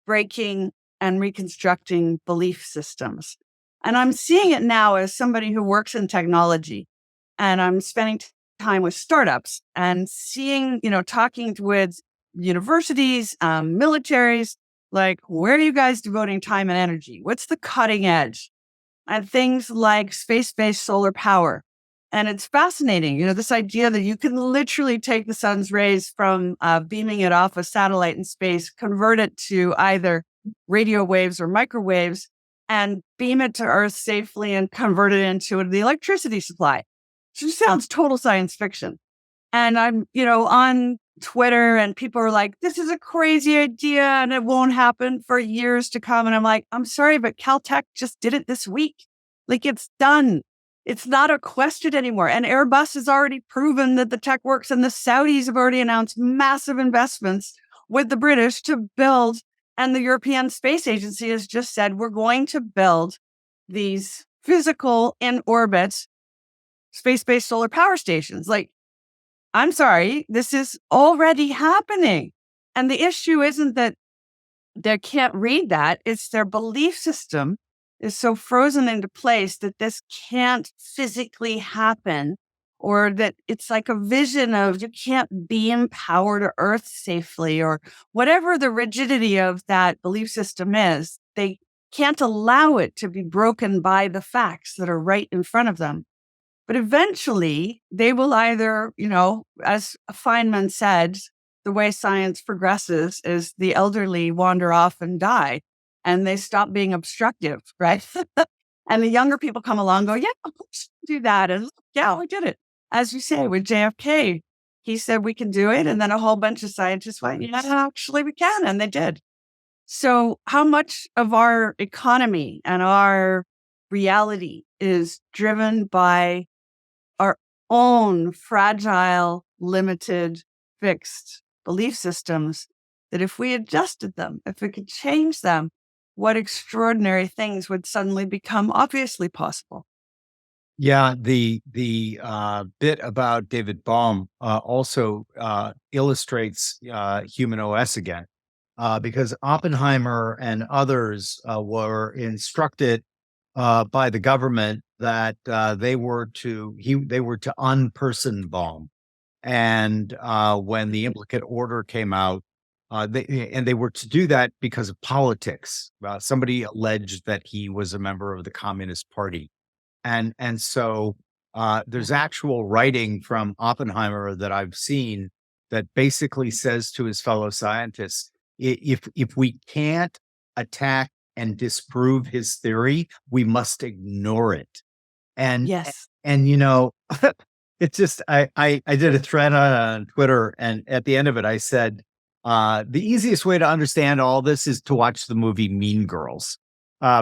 breaking and reconstructing belief systems. And I'm seeing it now as somebody who works in technology, and I'm spending time with startups and seeing, talking with universities, militaries, Like, where are you guys devoting time and energy? What's the cutting edge? And things like space-based solar power. And it's fascinating, this idea that you can literally take the sun's rays from beaming it off a satellite in space, convert it to either radio waves or microwaves, and beam it to Earth safely and convert it into the electricity supply. It just sounds total science fiction. And I'm, on Twitter, and people are like, this is a crazy idea and it won't happen for years to come. And I'm like, I'm sorry, but Caltech just did it this week. Like, it's done. It's not a question anymore. And Airbus has already proven that the tech works. And the Saudis have already announced massive investments with the British to build. And the European Space Agency has just said, we're going to build these physical in orbit space-based solar power stations. Like, I'm sorry, this is already happening. And the issue isn't that they can't read that, it's their belief system is so frozen into place that this can't physically happen, or that it's like a vision of you can't beam power to Earth safely, or whatever the rigidity of that belief system is. They can't allow it to be broken by the facts that are right in front of them. But eventually, they will either, as Feynman said, the way science progresses is the elderly wander off and die, and they stop being obstructive, right? And the younger people come along and go, yeah, of course we can do that. And yeah, we did it. As you say, with JFK, he said we can do it. And then a whole bunch of scientists went, yeah, actually we can. And they did. So how much of our economy and our reality is driven by our own fragile, limited, fixed belief systems, that if we adjusted them, if we could change them, what extraordinary things would suddenly become obviously possible? Yeah, the bit about David Bohm also illustrates human OS again, because Oppenheimer and others were instructed by the government that they were to unperson Bohm, and when the implicate order came out, they were to do that because of politics. Somebody alleged that he was a member of the Communist Party, and so there's actual writing from Oppenheimer that I've seen that basically says to his fellow scientists, if we can't attack and disprove his theory, we must ignore it. And Yes. and it's just I did a thread on Twitter, and at the end of it, I said, the easiest way to understand all this is to watch the movie Mean Girls.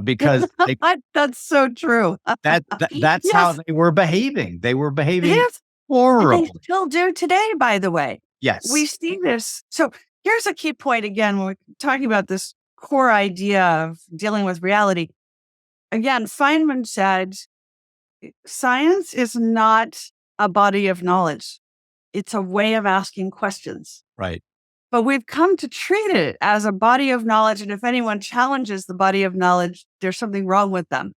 Because That's so true. that's how Yes, they were behaving. They were behaving yes. And they horribly. still do today, by the way. We Yes. see this. So here's a key point again when we're talking about this core idea of dealing with reality. Again, Feynman said science is not a body of knowledge, it's a way of asking questions. Right. But we've come to treat it as a body of knowledge. And if anyone challenges the body of knowledge, there's something wrong with them.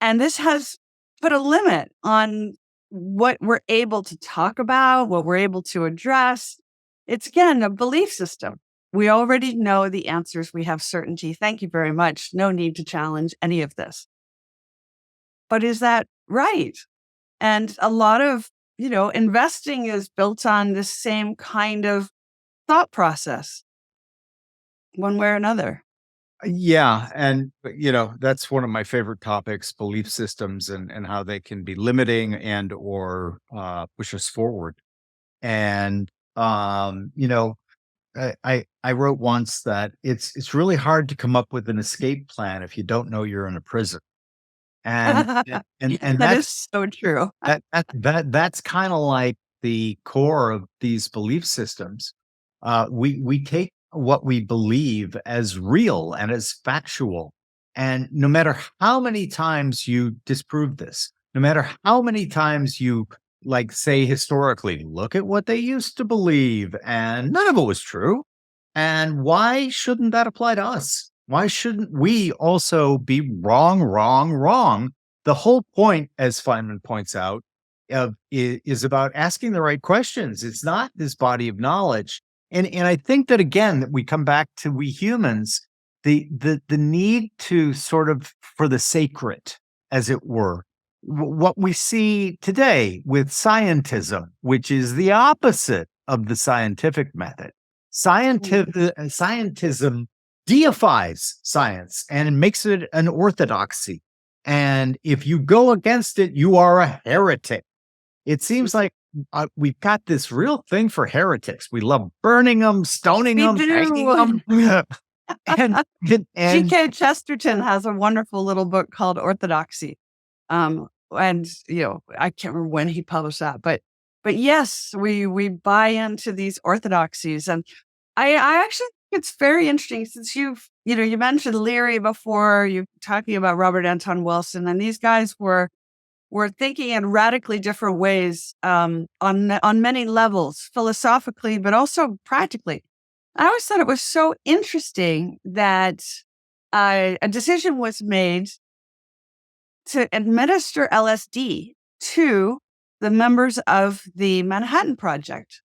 And this has put a limit on what we're able to talk about, what we're able to address. It's again a belief system. We already know the answers. We have certainty. Thank you very much. No need to challenge any of this. But is that right? And a lot of, investing is built on the same kind of thought process, one way or another. Yeah, and that's one of my favorite topics: belief systems and how they can be limiting and or push us forward. And I wrote once that it's really hard to come up with an escape plan if you don't know you're in a prison. And and That is so true. that's kind of like the core of these belief systems. We take what we believe as real and as factual, and no matter how many times you disprove this, no matter how many times you say historically, look at what they used to believe, and none of it was true. And why shouldn't that apply to us? Why shouldn't we also be wrong, wrong, wrong? The whole point, as Feynman points out, is about asking the right questions. It's not this body of knowledge. And I think that again, that we come back to we humans, the need to sort of for the sacred, as it were, what we see today with scientism, which is the opposite of the scientific method. Scientism deifies science and it makes it an orthodoxy. And if you go against it, you are a heretic. It seems like we've got this real thing for heretics. We love burning them, stoning We them, do. hanging them. and, G.K. Chesterton has a wonderful little book called Orthodoxy. And I can't remember when he published that, but yes, we buy into these orthodoxies. And I actually think it's very interesting since you mentioned Leary before, you talking about Robert Anton Wilson, and these guys were thinking in radically different ways on many levels, philosophically, but also practically. I always thought it was so interesting that a decision was made to administer LSD to the members of the Manhattan Project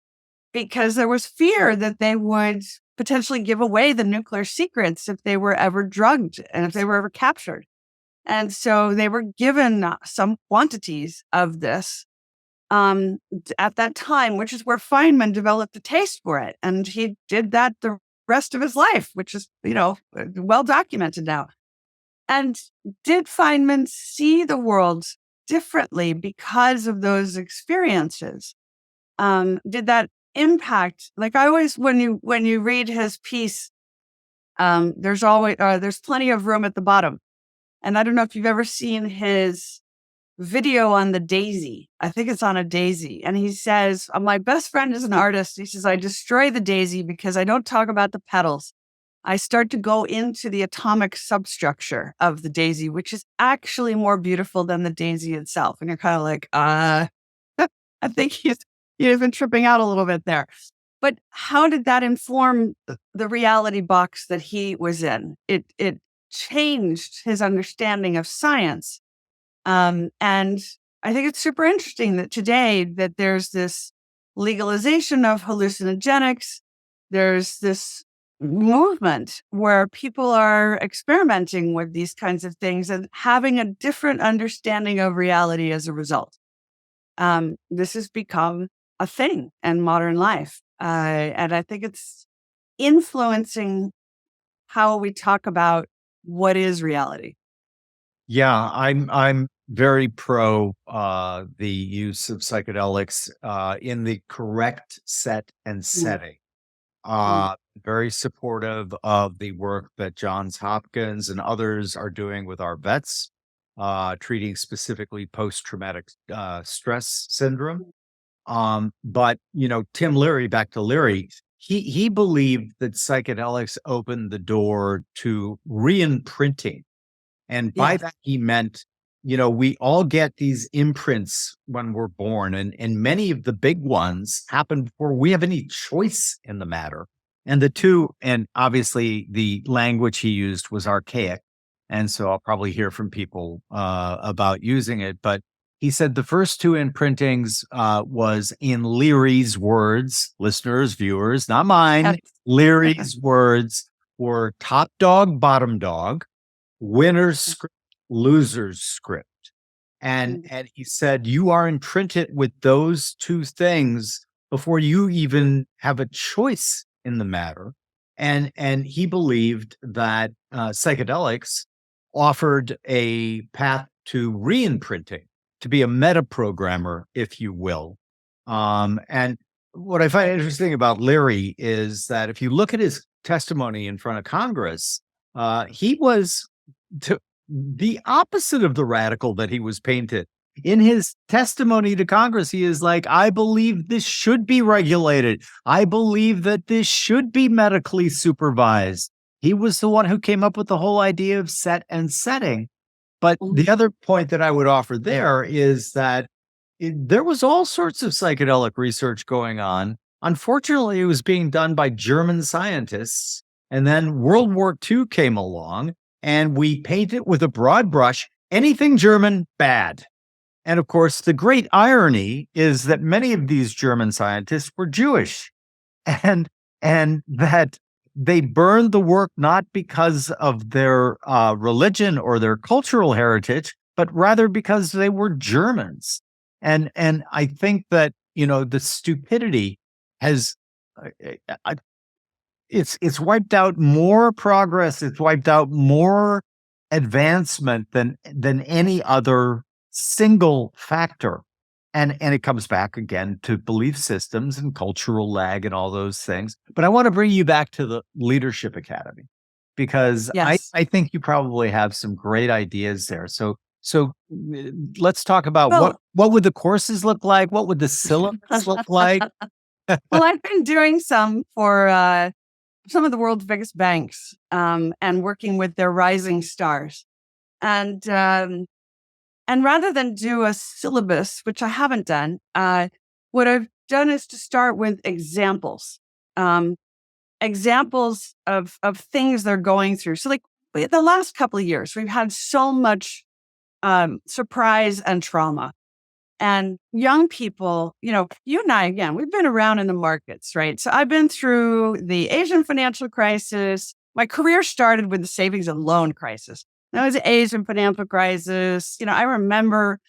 because there was fear that they would potentially give away the nuclear secrets if they were ever drugged and if they were ever captured. And so they were given some quantities of this at that time, which is where Feynman developed a taste for it. And he did that the rest of his life, which is, well documented now. And did Feynman see the world differently because of those experiences? Did that impact? Like I always, when you read his piece, there's plenty of room at the bottom. And I don't know if you've ever seen his video on the daisy. I think it's on a daisy. And he says, my best friend is an artist. He says, I destroy the daisy because I don't talk about the petals. I start to go into the atomic substructure of the daisy, which is actually more beautiful than the daisy itself. And you're kind of like, I think he's been tripping out a little bit there. But how did that inform the reality box that he was in? It changed his understanding of science. And I think it's super interesting that today that there's this legalization of hallucinogenics. There's this movement where people are experimenting with these kinds of things and having a different understanding of reality as a result. This has become a thing in modern life. And I think it's influencing how we talk about what is reality. Yeah, I'm very pro the use of psychedelics in the correct set and setting. Very supportive of the work that Johns Hopkins and others are doing with our vets, treating specifically post-traumatic stress syndrome. But Tim Leary, back to Leary, he believed that psychedelics opened the door to re-imprinting. And by that, he meant, we all get these imprints when we're born, and many of the big ones happen before we have any choice in the matter. And obviously the language he used was archaic. And so I'll probably hear from people about using it. But he said the first two imprintings was in Leary's words, listeners, viewers, not mine. Leary's words were top dog, bottom dog, winner's script, loser's script. And he said, you are imprinted with those two things before you even have a choice in the matter. And he believed that psychedelics offered a path to re-imprinting, to be a meta-programmer, if you will. And what I find interesting about Leary is that if you look at his testimony in front of Congress, he was the opposite of the radical that he was painted. In his testimony to Congress, he is like, I believe this should be regulated. I believe that this should be medically supervised. He was the one who came up with the whole idea of set and setting. But the other point that I would offer there is that there was all sorts of psychedelic research going on. Unfortunately, it was being done by German scientists. And then World War II came along and we painted with a broad brush, anything German, bad. And of course, the great irony is that many of these German scientists were Jewish. And and that they burned the work not because of their religion or their cultural heritage, but rather because they were Germans. And I think that, the stupidity has uh, it's wiped out more progress. It's wiped out more advancement than any other single factor. And it comes back again to belief systems and cultural lag and all those things. But I want to bring you back to the Leadership Academy, because I, Yes. I think you probably have some great ideas there. So let's talk about Well, what would the courses look like? What would the syllabus look like? well, I've been doing some for some of the world's biggest banks, and working with their rising stars. And rather than do a syllabus, which I haven't done, what I've done is to start with examples, um, examples of things they're going through. So, like the last couple of years, we've had so much surprise and trauma. And young people, you and I, again, we've been around in the markets, right? So I've been through the Asian financial crisis. My career started with the savings and loan crisis. That was the Asian financial crisis. I remember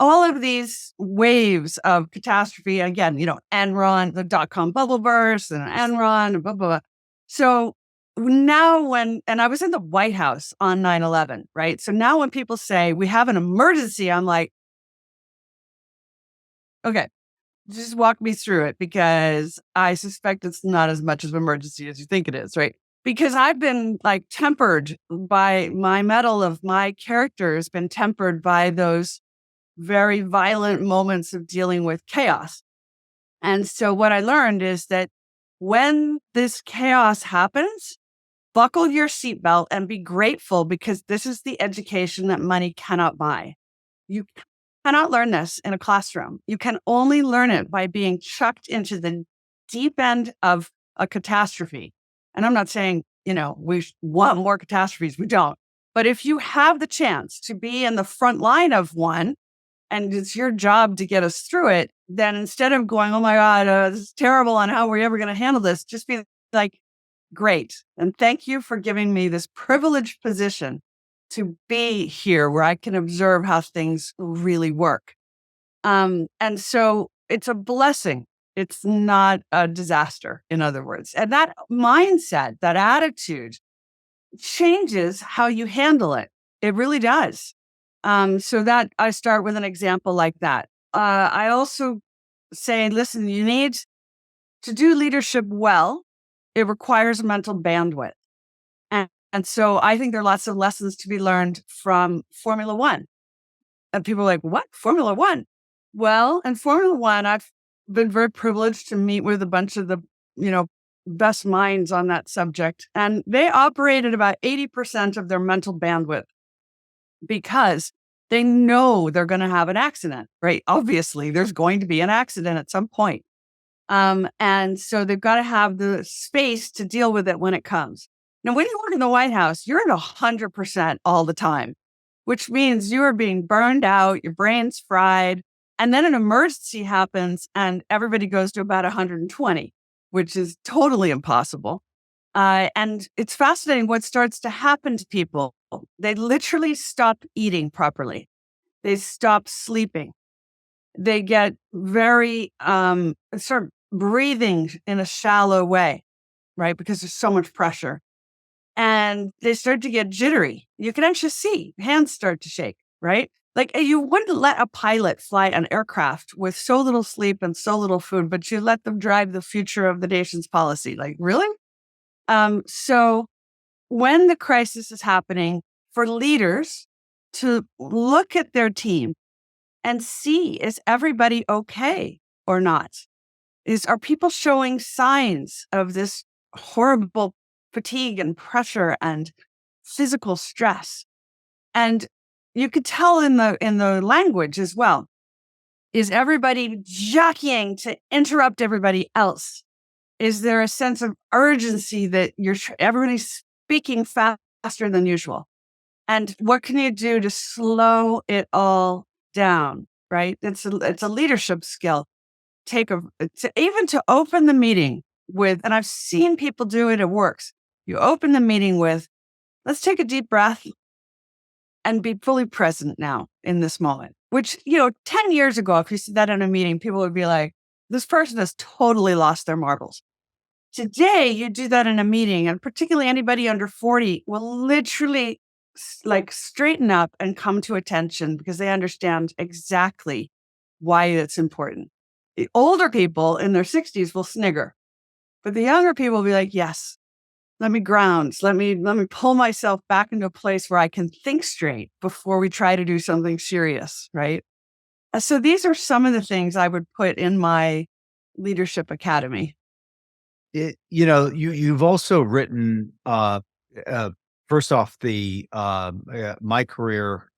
all of these waves of catastrophe. Again, Enron, the dot-com bubble burst, and Enron, and blah, blah, blah. So now and I was in the White House on 9/11, right? So now when people say we have an emergency, I'm like, okay, just walk me through it, because I suspect it's not as much of an emergency as you think it is, right? Because I've been like tempered by my metal of my character has been tempered by those very violent moments of dealing with chaos. And so what I learned is that when this chaos happens, buckle your seatbelt and be grateful, because this is the education that money cannot buy. You cannot learn this in a classroom. You can only learn it by being chucked into the deep end of a catastrophe. And I'm not saying, we want more catastrophes. We don't. But if you have the chance to be in the front line of one, and it's your job to get us through it, then instead of going, oh my God, this is terrible, and how are we ever going to handle this? Just be like, great. And thank you for giving me this privileged position to be here where I can observe how things really work. And so it's a blessing. It's not a disaster, in other words. And that mindset, that attitude changes how you handle it. It really does. So that I start with an example like that. I also say, listen, you need to do leadership well. It requires mental bandwidth. And so I think there are lots of lessons to be learned from Formula One. And people are like, what? Formula One? Well, in Formula One, I've been very privileged to meet with a bunch of the, best minds on that subject. And they operate at about 80% of their mental bandwidth, because they know they're going to have an accident, right? Obviously, there's going to be an accident at some point. And so they've got to have the space to deal with it when it comes. Now, when you work in the White House, you're at 100% all the time, which means you are being burned out, your brain's fried, and then an emergency happens and everybody goes to about 120, which is totally impossible. And it's fascinating what starts to happen to people. They literally stop eating properly. They stop sleeping. They get very sort of breathing in a shallow way, right? Because there's so much pressure. And they start to get jittery. You can actually see hands start to shake, right? Like you wouldn't let a pilot fly an aircraft with so little sleep and so little food, but you let them drive the future of the nation's policy. Like, really? So when the crisis is happening, for leaders to look at their team and see, is everybody okay or not? Are people showing signs of this horrible fatigue and pressure and physical stress? And you could tell in the language as well. Is everybody jockeying to interrupt everybody else? Is there a sense of urgency that everybody's speaking faster than usual? And what can you do to slow it all down, right? It's a leadership skill. Even to open the meeting, with, and I've seen people do it, it works. You open the meeting with, let's take a deep breath and be fully present now in this moment, which, 10 years ago, if you said that in a meeting, people would be like, this person has totally lost their marbles. Today, you do that in a meeting, and particularly anybody under 40 will literally straighten up and come to attention because they understand exactly why it's important. The older people in their 60s will snigger, but the younger people will be like, yes, let me ground. Let me pull myself back into a place where I can think straight before we try to do something serious, right? So these are some of the things I would put in my leadership academy. You've also written, first off, my career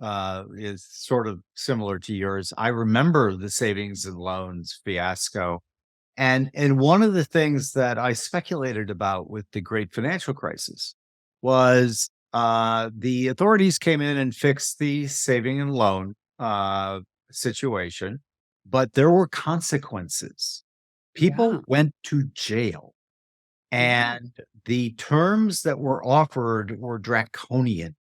is sort of similar to yours. I remember the savings and loans fiasco. And one of the things that I speculated about with the great financial crisis was the authorities came in and fixed the saving and loan situation, but there were consequences. People went to jail, and the terms that were offered were draconian.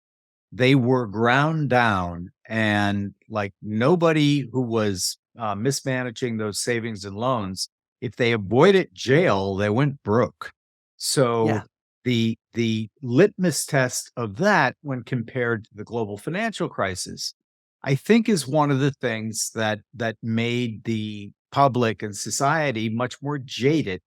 They were ground down, and like nobody who was mismanaging those savings and loans, if they avoided jail, they went broke. So the litmus test of that, when compared to the global financial crisis, I think is one of the things that made the public and society much more jaded,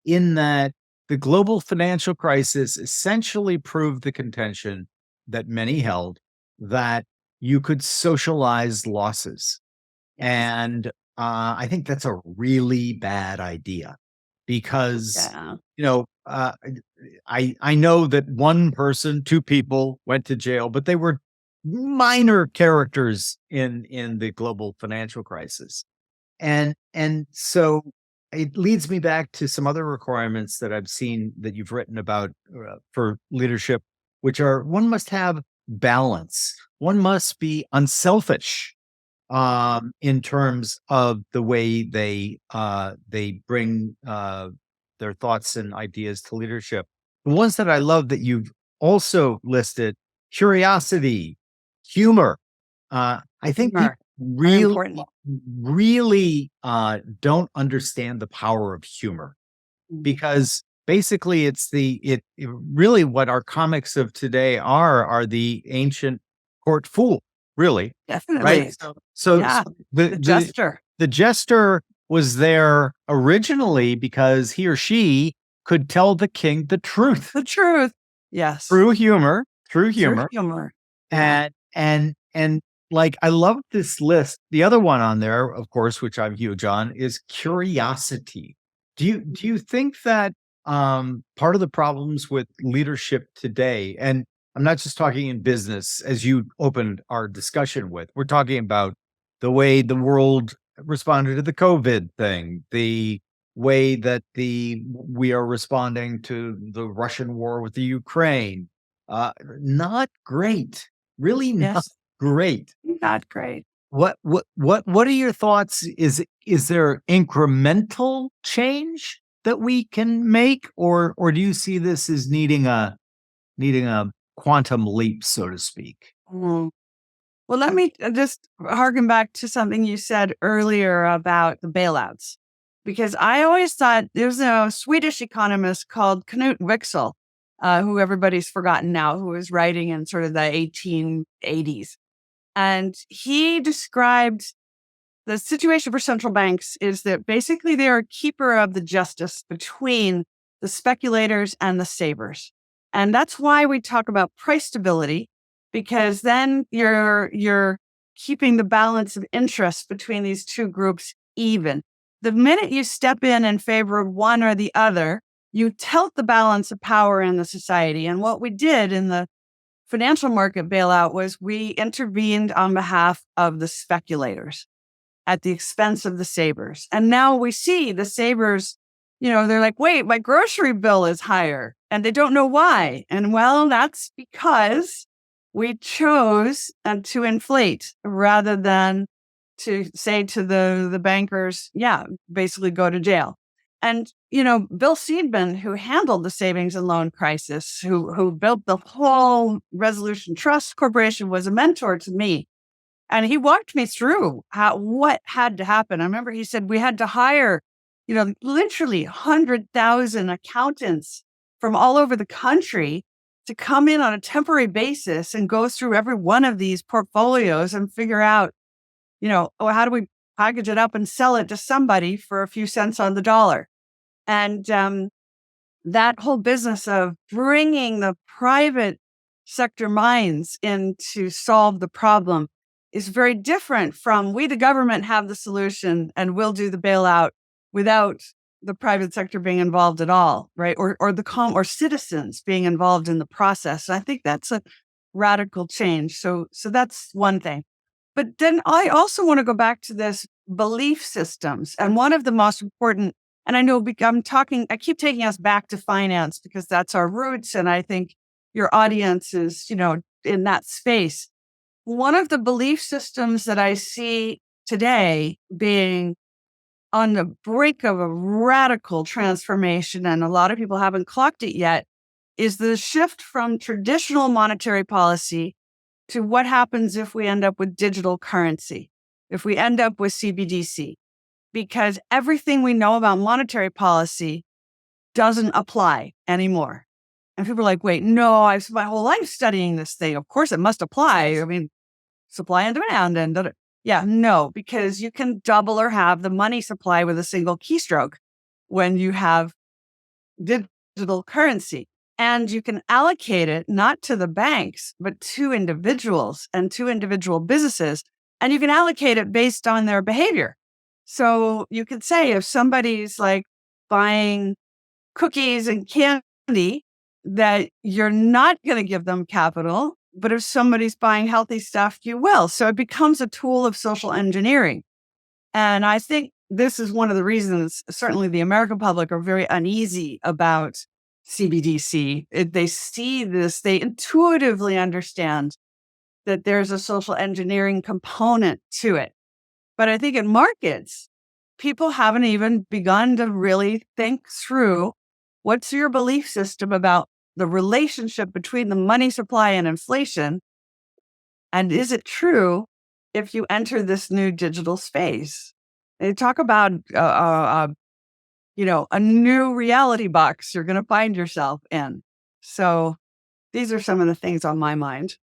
in that the global financial crisis essentially proved the contention that many held, that you could socialize losses. And I think that's a really bad idea, because, I know that one person, two people went to jail, but they were minor characters in the global financial crisis. And so it leads me back to some other requirements that I've seen that you've written about for leadership, which are: one must have balance, one must be unselfish in terms of the way they bring their thoughts and ideas to leadership. The ones that I love that you've also listed: curiosity, humor. I think people really don't understand the power of humor, because basically it's really what our comics of today are the ancient court fool, really. Definitely. Right? So the jester. The jester was there originally because he or she could tell the king the truth. The truth. Yes. Through humor. Yeah. And like, I love this list. The other one on there, of course, which I'm huge on, is curiosity. Do you think that part of the problems with leadership today, and I'm not just talking in business, as you opened our discussion with, we're talking about the way the world responded to the COVID thing, the way that we are responding to the Russian war with the Ukraine. Not great. Really not great. Not great. What are your thoughts? Is there incremental change that we can make, or do you see this as needing a quantum leap, so to speak? Well, let me just harken back to something you said earlier about the bailouts, because I always thought there's a Swedish economist called Knut Wicksell, who everybody's forgotten now, who was writing in sort of the 1880s. And he described the situation for central banks is that basically they are a keeper of the justice between the speculators and the savers. And that's why we talk about price stability, because then you're keeping the balance of interest between these two groups even. The minute you step in favor of one or the other, you tilt the balance of power in the society. And what we did in the financial market bailout was we intervened on behalf of the speculators at the expense of the savers. And now we see the savers, they're like, wait, my grocery bill is higher, and they don't know why. And well, that's because we chose to inflate rather than to say to the bankers, basically go to jail. And Bill Seidman, who handled the savings and loan crisis, who built the whole Resolution Trust Corporation, was a mentor to me. And he walked me through what had to happen. I remember he said we had to hire, literally 100,000 accountants from all over the country to come in on a temporary basis and go through every one of these portfolios and figure out, how do we package it up and sell it to somebody for a few cents on the dollar? And that whole business of bringing the private sector minds in to solve the problem is very different from we, the government, have the solution and we'll do the bailout without the private sector being involved at all, right? Or citizens being involved in the process. And I think that's a radical change. So that's one thing. But then I also want to go back to this belief systems. And one of the most important, and I know I keep taking us back to finance because that's our roots. And I think your audience is, in that space. One of the belief systems that I see today being on the brink of a radical transformation, and a lot of people haven't clocked it yet, is the shift from traditional monetary policy to what happens if we end up with digital currency, if we end up with CBDC, because everything we know about monetary policy doesn't apply anymore. And people are like, wait, no, I've spent my whole life studying this thing. Of course it must apply. I mean, supply and demand and yeah, no, because you can double or have the money supply with a single keystroke when you have digital currency. And you can allocate it not to the banks, but to individuals and to individual businesses. And you can allocate it based on their behavior. So you could say if somebody's like buying cookies and candy, that you're not going to give them capital. But if somebody's buying healthy stuff, you will. So it becomes a tool of social engineering. And I think this is one of the reasons, certainly the American public are very uneasy about CBDC. They see this, they intuitively understand that there's a social engineering component to it. But I think in markets, people haven't even begun to really think through what's your belief system about the relationship between the money supply and inflation. And is it true if you enter this new digital space? They talk about, a new reality box you're going to find yourself in. So these are some of the things on my mind.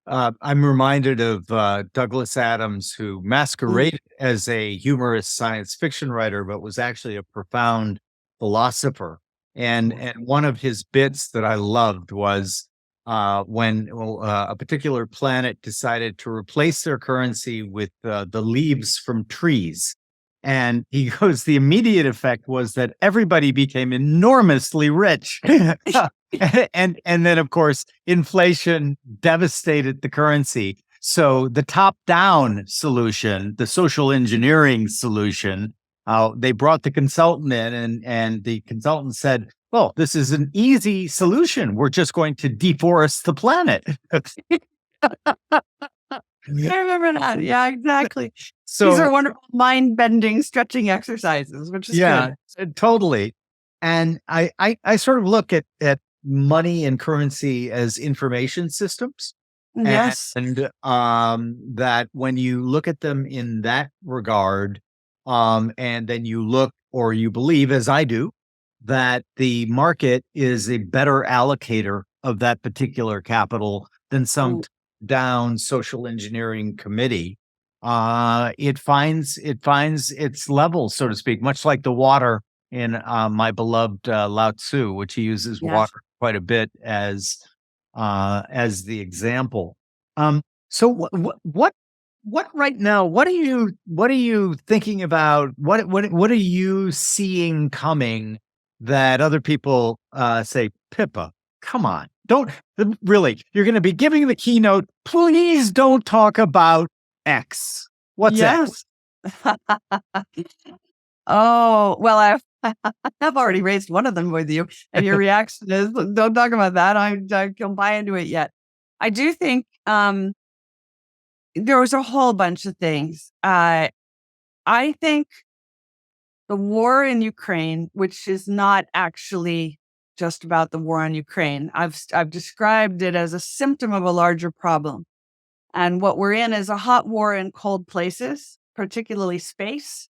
I'm reminded of Douglas Adams, who masqueraded as a humorous science fiction writer, but was actually a profound philosopher. And one of his bits that I loved was when a particular planet decided to replace their currency with the leaves from trees. And he goes, the immediate effect was that everybody became enormously rich. and then, of course, inflation devastated the currency. So the top-down solution, the social engineering solution, they brought the consultant in, and the consultant said, well, this is an easy solution. We're just going to deforest the planet. I remember that. Yeah, exactly. So these are wonderful mind-bending stretching exercises, which is good. Totally. And I sort of look at money and currency as information systems. Yes. And that when you look at them in that regard, and then you look or you believe, as I do, that the market is a better allocator of that particular capital than some down social engineering committee, it finds its level, so to speak, much like the water in my beloved Lao Tzu, which he uses water quite a bit as the example. So what right now? What are you thinking about? What are you seeing coming that other people say, Pippa, come on, don't really. You're going to be giving the keynote. Please don't talk about X. What's X? Oh, well, I've already raised one of them with you, and your reaction is, don't talk about that. I can't buy into it yet. I do think there was a whole bunch of things. I think the war in Ukraine, which is not actually just about the war in Ukraine. I've described it as a symptom of a larger problem. And what we're in is a hot war in cold places, particularly space,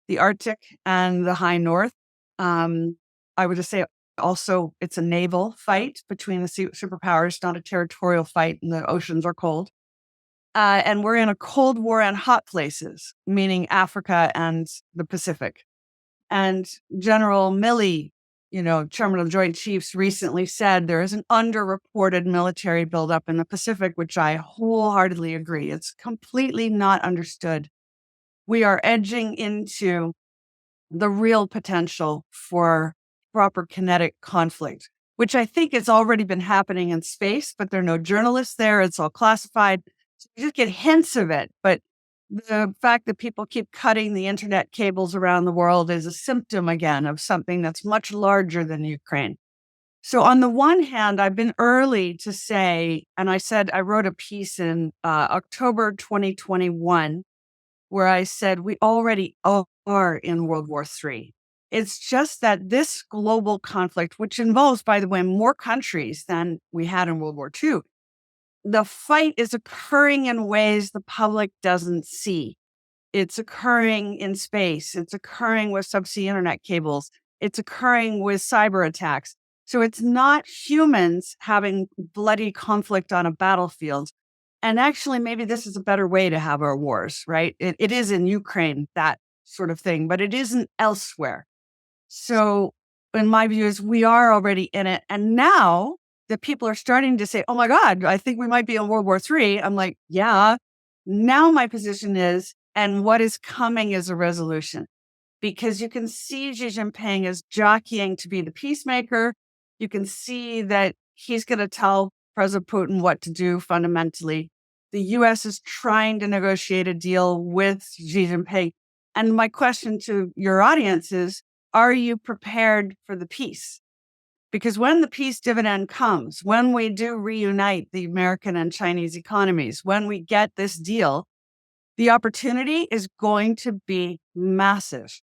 the Arctic and the high north. I would just say also it's a naval fight between the superpowers, not a territorial fight, and the oceans are cold. And we're in a cold war in hot places, meaning Africa and the Pacific. And General Milley, chairman of the Joint Chiefs, recently said there is an underreported military buildup in the Pacific, which I wholeheartedly agree. It's completely not understood. We are edging into the real potential for proper kinetic conflict, which I think has already been happening in space, but there are no journalists there. It's all classified. So you just get hints of it. But the fact that people keep cutting the internet cables around the world is a symptom again of something that's much larger than Ukraine. So on the one hand, I've been early to say, and I wrote a piece in October 2021, where I said we already are in World War III. It's just that this global conflict, which involves, by the way, more countries than we had in World War II, the fight is occurring in ways the public doesn't see. It's occurring in space. It's occurring with subsea internet cables. It's occurring with cyber attacks. So it's not humans having bloody conflict on a battlefield. And actually, maybe this is a better way to have our wars, right? It is in Ukraine, that sort of thing, but it isn't elsewhere. So in my view is we are already in it. And now that people are starting to say, oh my God, I think we might be in World War III. I'm like, yeah. Now my position is, and what is coming is a resolution. Because you can see Xi Jinping is jockeying to be the peacemaker. You can see that he's going to tell President Putin what to do fundamentally. The US is trying to negotiate a deal with Xi Jinping. And my question to your audience is, are you prepared for the peace? Because when the peace dividend comes, when we do reunite the American and Chinese economies, when we get this deal, the opportunity is going to be massive.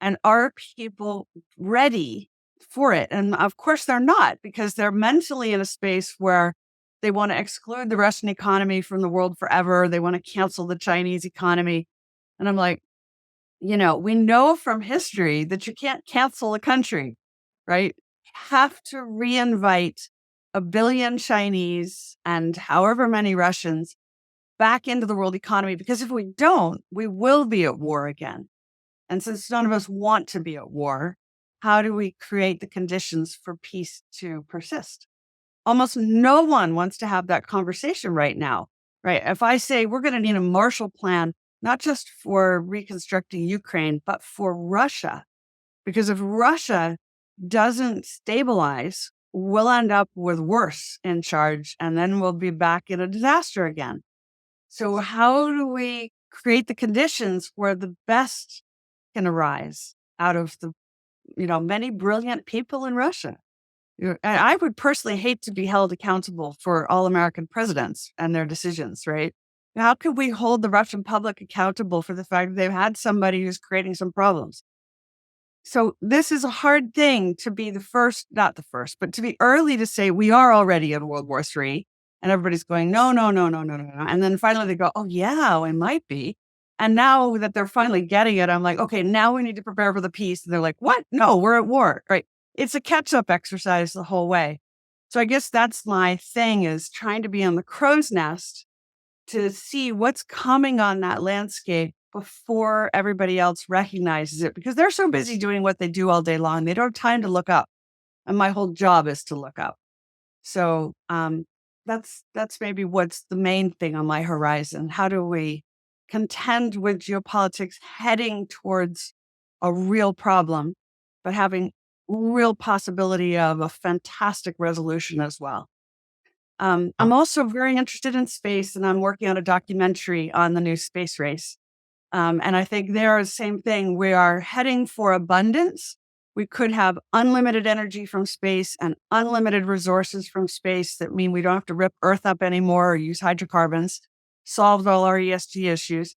And are people ready for it? And of course they're not, because they're mentally in a space where they want to exclude the Russian economy from the world forever. They want to cancel the Chinese economy. And I'm like, we know from history that you can't cancel a country, right? You have to reinvite 1 billion Chinese and however many Russians back into the world economy, because if we don't, we will be at war again. And since none of us want to be at war, how do we create the conditions for peace to persist? Almost no one wants to have that conversation right now, right? If I say we're going to need a Marshall Plan, not just for reconstructing Ukraine, but for Russia, because if Russia doesn't stabilize, we'll end up with worse in charge, and then we'll be back in a disaster again. So how do we create the conditions where the best can arise out of the, many brilliant people in Russia? And I would personally hate to be held accountable for all American presidents and their decisions, right? How could we hold the Russian public accountable for the fact that they've had somebody who's creating some problems? So this is a hard thing to be not the first, but to be early to say we are already in World War III. And everybody's going, no, no, no, no, no, no, no. And then finally they go, oh yeah, it might be. And now that they're finally getting it, I'm like, okay, now we need to prepare for the peace. And they're like, what? No, we're at war, right? It's a catch-up exercise the whole way. So I guess that's my thing, is trying to be on the crow's nest to see what's coming on that landscape before everybody else recognizes it, because they're so busy doing what they do all day long. They don't have time to look up. And my whole job is to look up. So that's maybe what's the main thing on my horizon. How do we contend with geopolitics heading towards a real problem, but having real possibility of a fantastic resolution as well? I'm also very interested in space, and I'm working on a documentary on the new space race. And I think there is the same thing. We are heading for abundance. We could have unlimited energy from space and unlimited resources from space that mean we don't have to rip Earth up anymore or use hydrocarbons, solves all our ESG issues.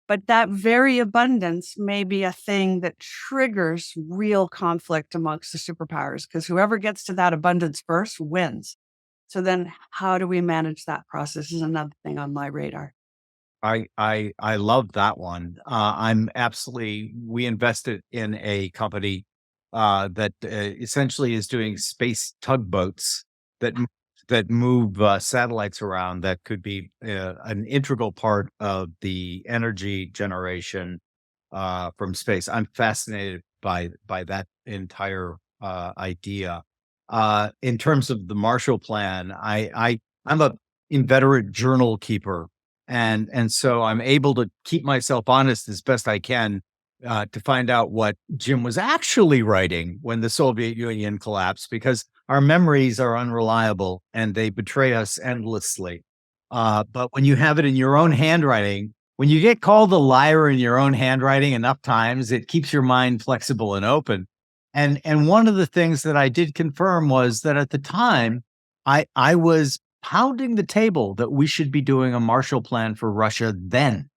But that very abundance may be a thing that triggers real conflict amongst the superpowers, because whoever gets to that abundance first wins. So then how do we manage that process is another thing on my radar. I love that one. We invested in a company that essentially is doing space tugboats that that move satellites around that could be an integral part of the energy generation from space. I'm fascinated by that entire idea. In terms of the Marshall Plan, I'm a inveterate journal keeper, and so I'm able to keep myself honest as best I can to find out what Jim was actually writing when the Soviet Union collapsed, because our memories are unreliable and they betray us endlessly. But when you have it in your own handwriting, when you get called a liar in your own handwriting enough times, it keeps your mind flexible and open. And one of the things that I did confirm was that at the time, I was pounding the table that we should be doing a Marshall Plan for Russia then.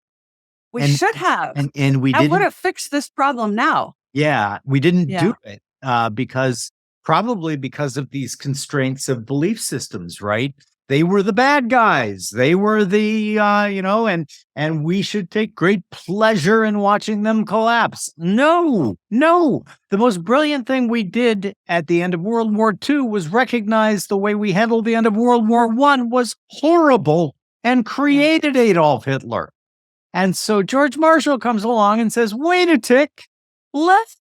We And should have. and we That would didn't. have fixed this problem now. Yeah, we didn't Yeah. do it because probably because of these constraints of belief systems, right? They were the bad guys. They were the and we should take great pleasure in watching them collapse. No, no. The most brilliant thing we did at the end of World War II was recognize the way we handled the end of World War I was horrible and created Adolf Hitler. And so George Marshall comes along and says, wait a tick, let's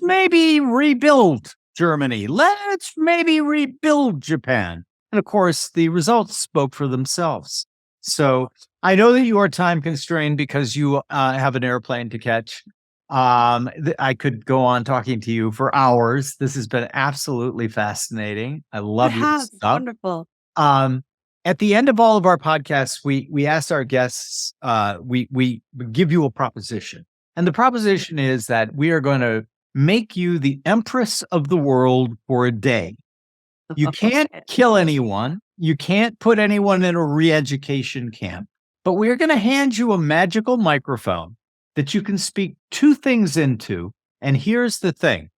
maybe rebuild Germany. Let's maybe rebuild Japan. And of course, the results spoke for themselves. So I know that you are time constrained because you have an airplane to catch. I could go on talking to you for hours. This has been absolutely fascinating. I love your It stuff. wonderful. At the end of all of our podcasts, we ask our guests, we give you a proposition. And the proposition is that we are going to make you the empress of the world for a day. You can't kill anyone. You can't put anyone in a re-education camp. But we're going to hand you a magical microphone that you can speak two things into. And here's the thing.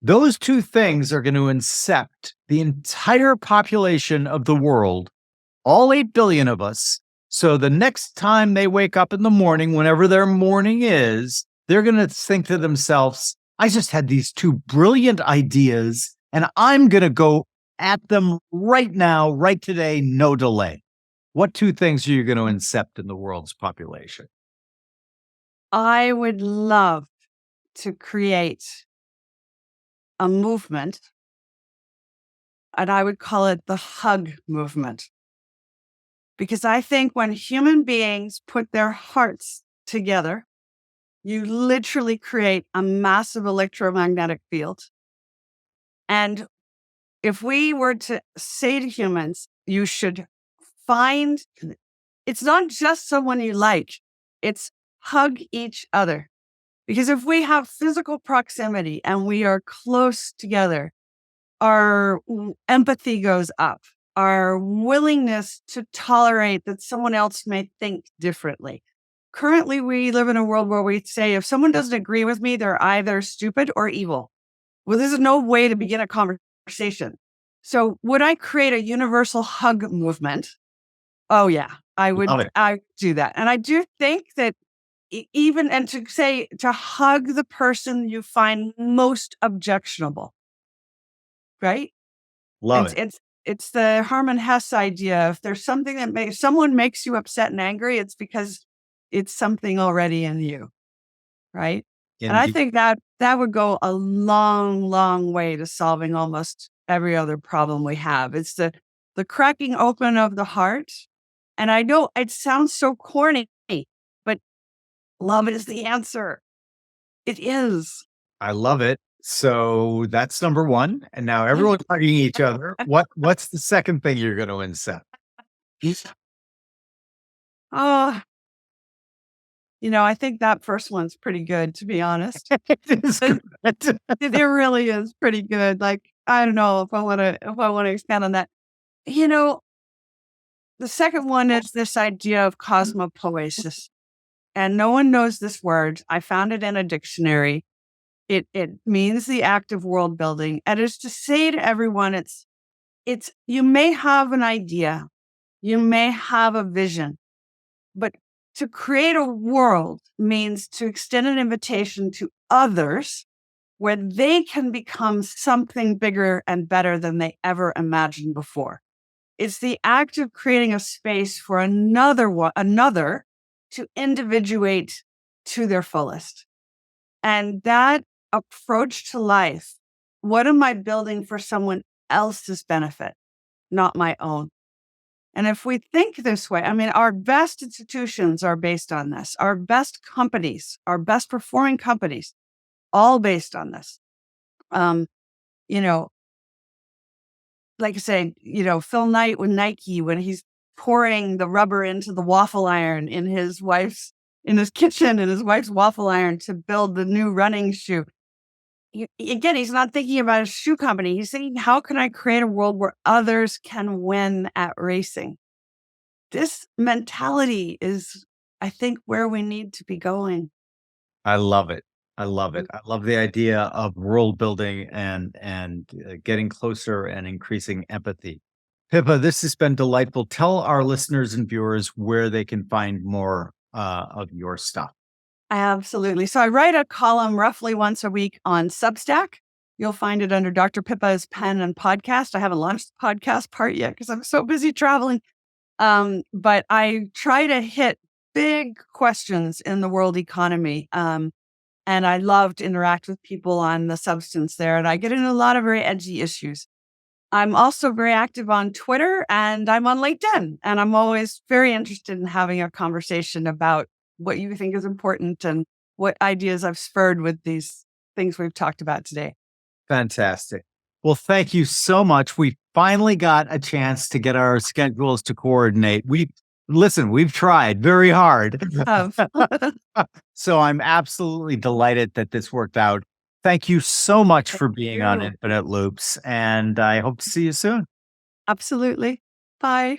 Those two things are going to incept the entire population of the world, all 8 billion of us. So the next time they wake up in the morning, whenever their morning is, they're going to think to themselves, I just had these two brilliant ideas, and I'm going to go at them right now, right today, no delay. What two things are you going to incept in the world's population? I would love to create a movement, and I would call it the hug movement. Because I think when human beings put their hearts together, you literally create a massive electromagnetic field. And if we were to say to humans, you should find, it's not just someone you like, it's hug each other. Because if we have physical proximity and we are close together, our empathy goes up, our willingness to tolerate that someone else may think differently. Currently, we live in a world where we say, if someone doesn't agree with me, they're either stupid or evil. Well, there's no way to begin a conversation. So would I create a universal hug movement? Oh yeah, I would. I do that. And I do think that even, and to say, to hug the person you find most objectionable, right? Love it. It's the Hermann Hesse idea. If there's something that someone makes you upset and angry, it's because it's something already in you, right? Indeed. And I think that would go a long, long way to solving almost every other problem we have. It's the cracking open of the heart. And I know it sounds so corny, but love is the answer. It is. I love it. So that's number one. And now everyone's hugging each other. What's the second thing you're going to incept? Oh, I think that first one's pretty good, to be honest. It is good. It really is pretty good. Like, I don't know if I want to expand on that. The second one is this idea of cosmopoesis. and no one knows this word. I found it in a dictionary. It means the act of world building. And it's to say to everyone, it's you may have an idea, you may have a vision, but to create a world means to extend an invitation to others where they can become something bigger and better than they ever imagined before. It's the act of creating a space for another to individuate to their fullest. And that approach to life, what am I building for someone else's benefit, not my own? And if we think this way, I mean, our best institutions are based on this. Our best companies, our best performing companies, all based on this. You know, like I say, Phil Knight with Nike, when he's pouring the rubber into the waffle iron in his kitchen, in his wife's waffle iron to build the new running shoe. Again, he's not thinking about a shoe company. He's thinking, how can I create a world where others can win at racing? This mentality is, I think, where we need to be going. I love it. I love it. I love the idea of world building and getting closer and increasing empathy. Pippa, this has been delightful. Tell our listeners and viewers where they can find more of your stuff. Absolutely. So I write a column roughly once a week on Substack. You'll find it under Dr. Pippa's Pen and Podcast. I haven't launched the podcast part yet because I'm so busy traveling. But I try to hit big questions in the world economy. And I love to interact with people on the substance there. And I get into a lot of very edgy issues. I'm also very active on Twitter and I'm on LinkedIn. And I'm always very interested in having a conversation about what you think is important and what ideas I've spurred with these things we've talked about today. Fantastic. Well, thank you so much. We finally got a chance to get our schedules to coordinate. We've tried very hard. So I'm absolutely delighted that this worked out. Thank you so much for being on Infinite Loops, and I hope to see you soon. Absolutely. Bye.